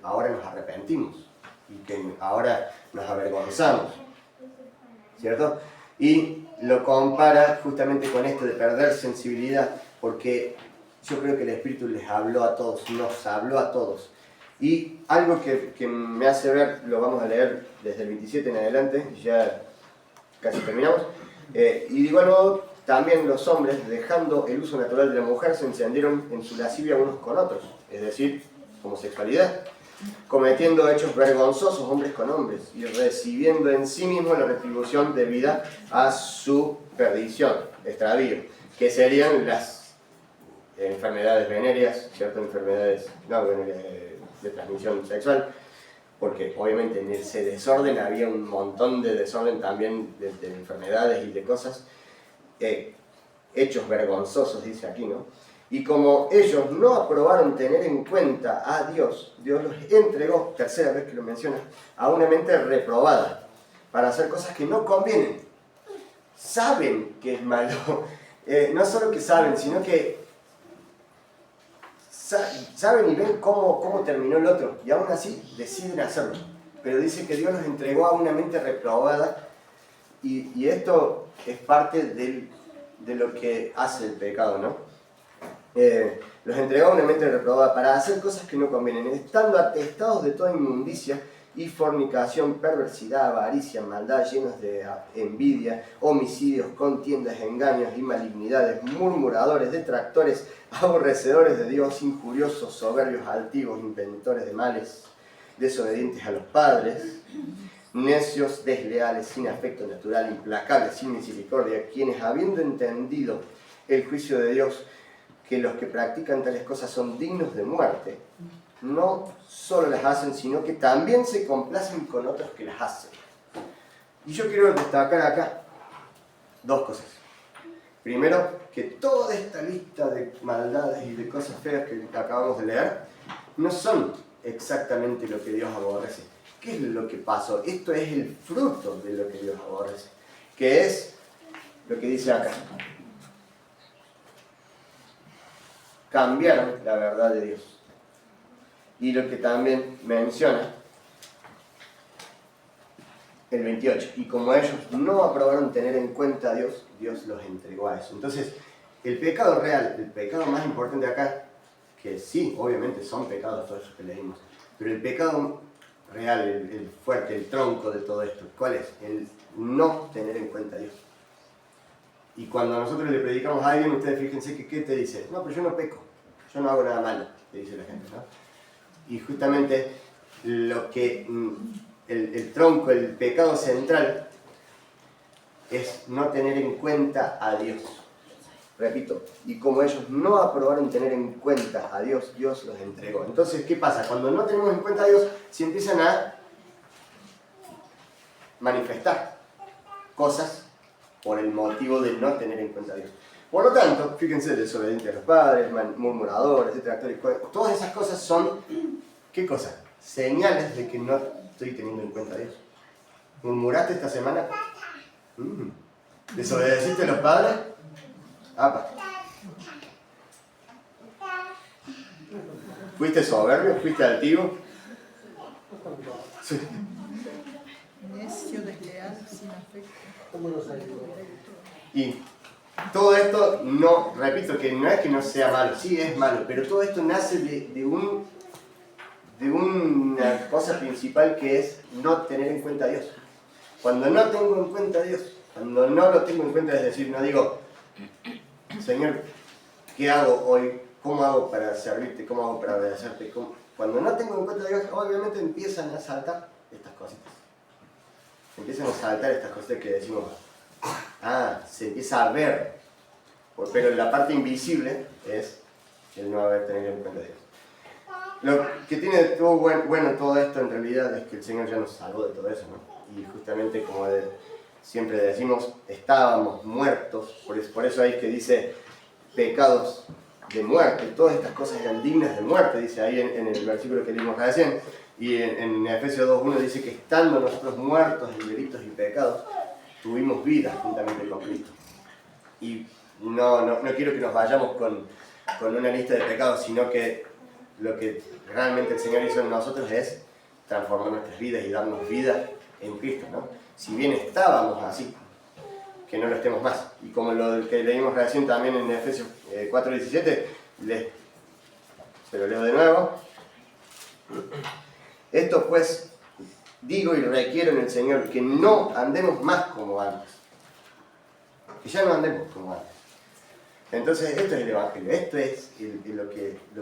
ahora nos arrepentimos y que ahora nos avergonzamos, ¿cierto? Y lo compara justamente con esto de perder sensibilidad, porque yo creo que el Espíritu les habló a todos, nos habló a todos. Y algo que me hace ver, lo vamos a leer desde el 27 en adelante, ya casi terminamos. Y de igual modo, también los hombres, dejando el uso natural de la mujer, se encendieron en su lascivia unos con otros, es decir, homosexualidad, cometiendo hechos vergonzosos hombres con hombres y recibiendo en sí mismos la retribución debida a su perdición, extravío, que serían las enfermedades venéreas, ¿cierto? Enfermedades de transmisión sexual, porque obviamente en ese desorden había un montón de desorden también de enfermedades y de cosas, hechos vergonzosos, dice aquí, ¿no? Y como ellos no aprobaron tener en cuenta a Dios, Dios los entregó, tercera vez que lo menciona, a una mente reprobada, para hacer cosas que no convienen. Saben que es malo, no solo que saben, sino que saben y ven cómo terminó el otro, y aún así deciden hacerlo. Pero dice que Dios los entregó a una mente reprobada, y esto es parte de lo que hace el pecado, ¿no? Los entregó a una mente reprobada para hacer cosas que no convienen, estando atestados de toda inmundicia y fornicación, perversidad, avaricia, maldad, llenos de envidia, homicidios, contiendas, engaños y malignidades, murmuradores, detractores, aborrecedores de Dios, injuriosos, soberbios, altivos, inventores de males, desobedientes a los padres, necios, desleales, sin afecto natural, implacables, sin misericordia, quienes habiendo entendido el juicio de Dios, que los que practican tales cosas son dignos de muerte, no solo las hacen, sino que también se complacen con otros que las hacen. Y yo quiero destacar acá dos cosas. Primero, que toda esta lista de maldades y de cosas feas que acabamos de leer no son exactamente lo que Dios aborrece. ¿Qué es lo que pasó? Esto es el fruto de lo que Dios aborrece, que es lo que dice acá. Cambiaron la verdad de Dios. Y lo que también menciona el 28. Y como ellos no aprobaron tener en cuenta a Dios, Dios los entregó a eso. Entonces, el pecado real, el pecado más importante acá, que sí, obviamente son pecados todos esos que leímos, pero el pecado real, el fuerte, el tronco de todo esto, ¿cuál es? El no tener en cuenta a Dios. Y cuando nosotros le predicamos a alguien, ustedes fíjense que ¿qué te dice? No, pero yo no peco, yo no hago nada malo, te dice la gente, ¿no? Y justamente lo que el tronco, el pecado central, es no tener en cuenta a Dios. Repito, y como ellos no aprobaron tener en cuenta a Dios, Dios los entregó. Entonces, ¿qué pasa? Cuando no tenemos en cuenta a Dios, se empiezan a manifestar cosas por el motivo de no tener en cuenta a Dios. Por lo tanto, fíjense, desobedientes a los padres, murmuradores, detractores, todas esas cosas son, ¿qué cosas? Señales de que no estoy teniendo en cuenta a Dios. ¿Murmuraste esta semana? ¿Desobedeciste a los padres? ¡Apa! ¿Fuiste soberbio? ¿Fuiste altivo? Sí. Necio, desleal, sin afecto. ¿Cómo nos ayudó? Y todo esto, no, repito, que no es que no sea malo, sí es malo, pero todo esto nace de una cosa principal que es no tener en cuenta a Dios. Cuando no tengo en cuenta a Dios, cuando no lo tengo en cuenta, es decir, no digo, Señor, ¿qué hago hoy? ¿Cómo hago para servirte? ¿Cómo hago para obedecerte? Cuando no tengo en cuenta a Dios, obviamente empiezan a saltar estas cositas. Empiezan a saltar estas cositas que decimos, se empieza a ver, pero la parte invisible es el no haber tenido en cuenta a Dios. Lo que tiene todo bueno todo esto en realidad es que el Señor ya nos salvó de todo eso, ¿no? Y justamente como siempre decimos, estábamos muertos, por eso ahí que dice pecados de muerte, todas estas cosas eran dignas de muerte, dice ahí en el versículo que leímos recién, y en Efesios 2.1 dice que estando nosotros muertos en delitos y pecados, tuvimos vida juntamente con Cristo. Y no quiero que nos vayamos con una lista de pecados, sino que lo que realmente el Señor hizo en nosotros es transformar nuestras vidas y darnos vida en Cristo, ¿no? Si bien estábamos así, que no lo estemos más. Y como lo que leímos recién también en Efesios 4.17, se lo leo de nuevo. Esto pues digo y requiero en el Señor, que no andemos más como antes. Que ya no andemos como antes. Entonces esto es el Evangelio, esto es lo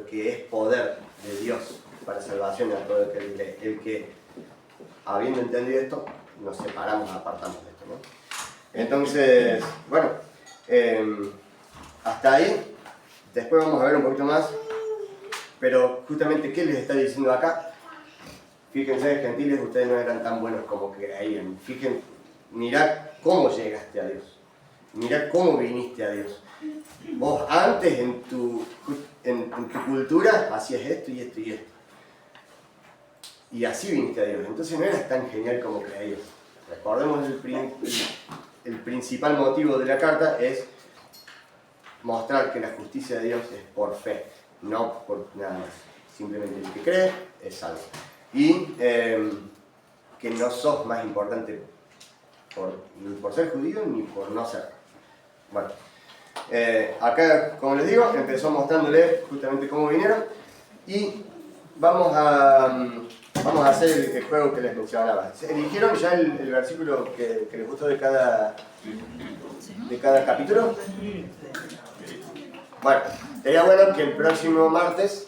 que es poder de Dios para salvación a todo el que lee. El que, habiendo entendido esto, nos separamos, apartamos de esto, ¿no? Entonces, bueno, hasta ahí. Después vamos a ver un poquito más. Pero justamente, ¿qué les está diciendo acá? Fíjense, gentiles, ustedes no eran tan buenos como creían. Fíjense, mirad cómo llegaste a Dios. Mirad cómo viniste a Dios. Vos antes en tu cultura hacías esto y esto y esto. Y así viniste a Dios. Entonces no eras tan genial como creías. Recordemos el principal motivo de la carta es mostrar que la justicia de Dios es por fe, no por nada más. Simplemente el que cree es salvo. Y que no sos más importante ni por ser judío ni por no ser. Bueno, acá, como les digo, empezó mostrándole justamente cómo vinieron y vamos a vamos a hacer el juego que les mencionaba. ¿Eligieron ya el versículo que les gustó de cada capítulo? Bueno, sería bueno que el próximo martes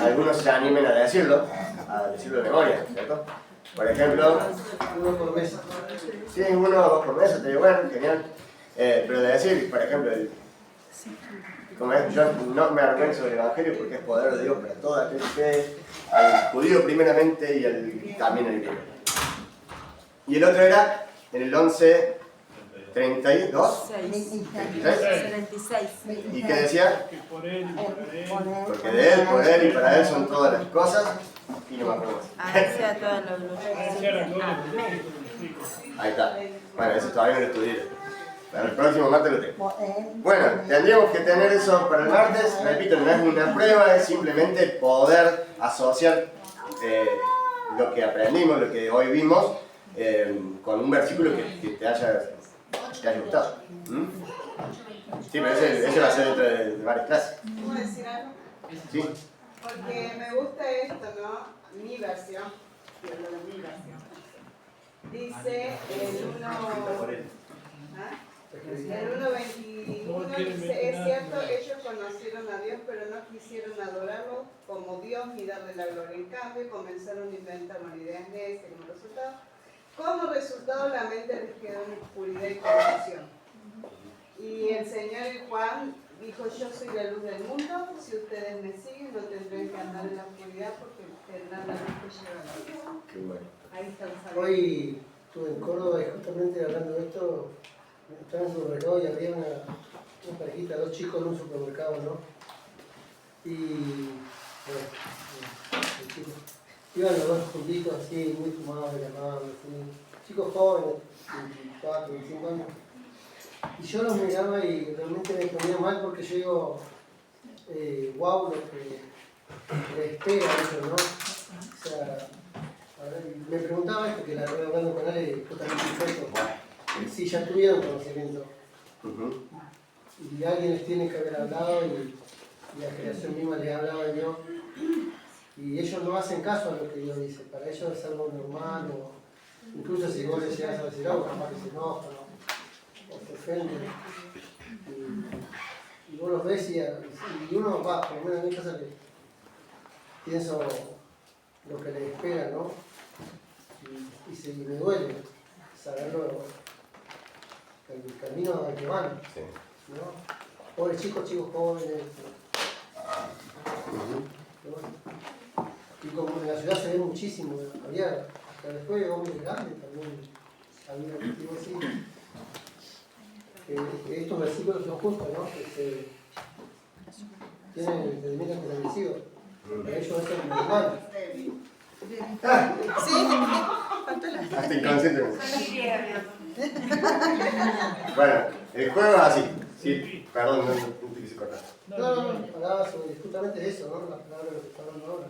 algunos se animen a decirlo de memoria, ¿cierto? Por ejemplo, Uno por mes. sí, 1 o 2 por mes, estaría bueno, genial. Pero de decir, por ejemplo, como es, yo no me avergüenzo del Evangelio porque es poder de Dios para todo aquel que cree, al judío primeramente y también al griego. Y el otro era en el 11:32. 36. ¿Y qué decía? Que por él y para él. Porque de él, por él y para él son todas las cosas. Y no me acuerdo más. Sea toda la Sea la gloria gloria. por Cristo por los siglos. Ahí está. Bueno, eso todavía no lo estudié. Para el próximo martes lo tengo. Bueno, tendríamos que tener eso para el martes. Repito, no es una prueba, es simplemente poder asociar lo que aprendimos, lo que hoy vimos, con un versículo que te haya gustado. ¿Mm? Sí, pero ese va a ser dentro de varias clases. ¿Puedo decir algo? ¿Sí? Porque me gusta esto, ¿no? Mi versión. Quiero hablar de mi versión. Dice el 1... ¿Ah? El 1:21 dice, es cierto, ellos conocieron a Dios, pero no quisieron adorarlo como Dios ni darle la gloria. En cambio, comenzaron a inventar una idea necias como resultado. Como resultado, la mente les quedó en oscuridad y confusión. Y el Señor y Juan dijo, yo soy la luz del mundo, si ustedes me siguen no tendrán que andar en la oscuridad porque tendrán la luz que lleva a la vida. Qué bueno. Ahí está el saber. Hoy estuve en Córdoba y justamente hablando de esto, estaba en el supermercado y había una parejita, 2 chicos en un supermercado, ¿no? Y bueno, los chicos iban los 2 juntitos así, muy fumados de la mano, así, chicos jóvenes, 24, 25 años. Y yo los miraba y realmente me ponía mal porque yo digo, wow, lo que le espera a ellos, ¿no? O sea, a ver, me preguntaba esto, que la estoy hablando con él y justamente eso, si ya tuvieron conocimiento. Y alguien les tiene que haber hablado y la creación misma les hablaba de Dios. Y ellos no hacen caso a lo que Dios dice, para ellos es algo normal, o incluso si vos les llegas a decir algo, capaz que se enojan o se ofenden. Y vos los ves y uno va, por lo menos en mi casa pienso lo que les espera, ¿no? Y me duele saberlo, el camino al que van, Sí. ¿no? Pobres chicos jóvenes. Y como en la ciudad se ve muchísimo, había hasta después de hombres grandes también, había tipo así. Que estos versículos son justos, ¿no? Que tienen el entendimiento establecido. Para ellos eso es normal. Hasta inconsciente. Bueno, el juego es así. Sí, perdón, no te quise cortar. No, hablaba sobre justamente eso, ¿no? Las palabras que está hablando ahora.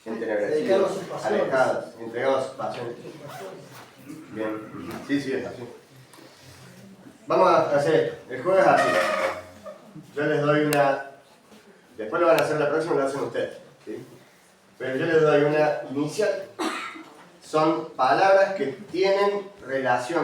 Gente Dedicados a agradecida, sus pasiones. alejados, entregados a sus pasiones. Bien, sí, es así. Vamos a hacer esto. El juego es así. Yo les doy una... Después lo van a hacer la próxima, lo hacen ustedes. ¿Sí? Pero yo les doy una inicial. Son palabras que tienen relación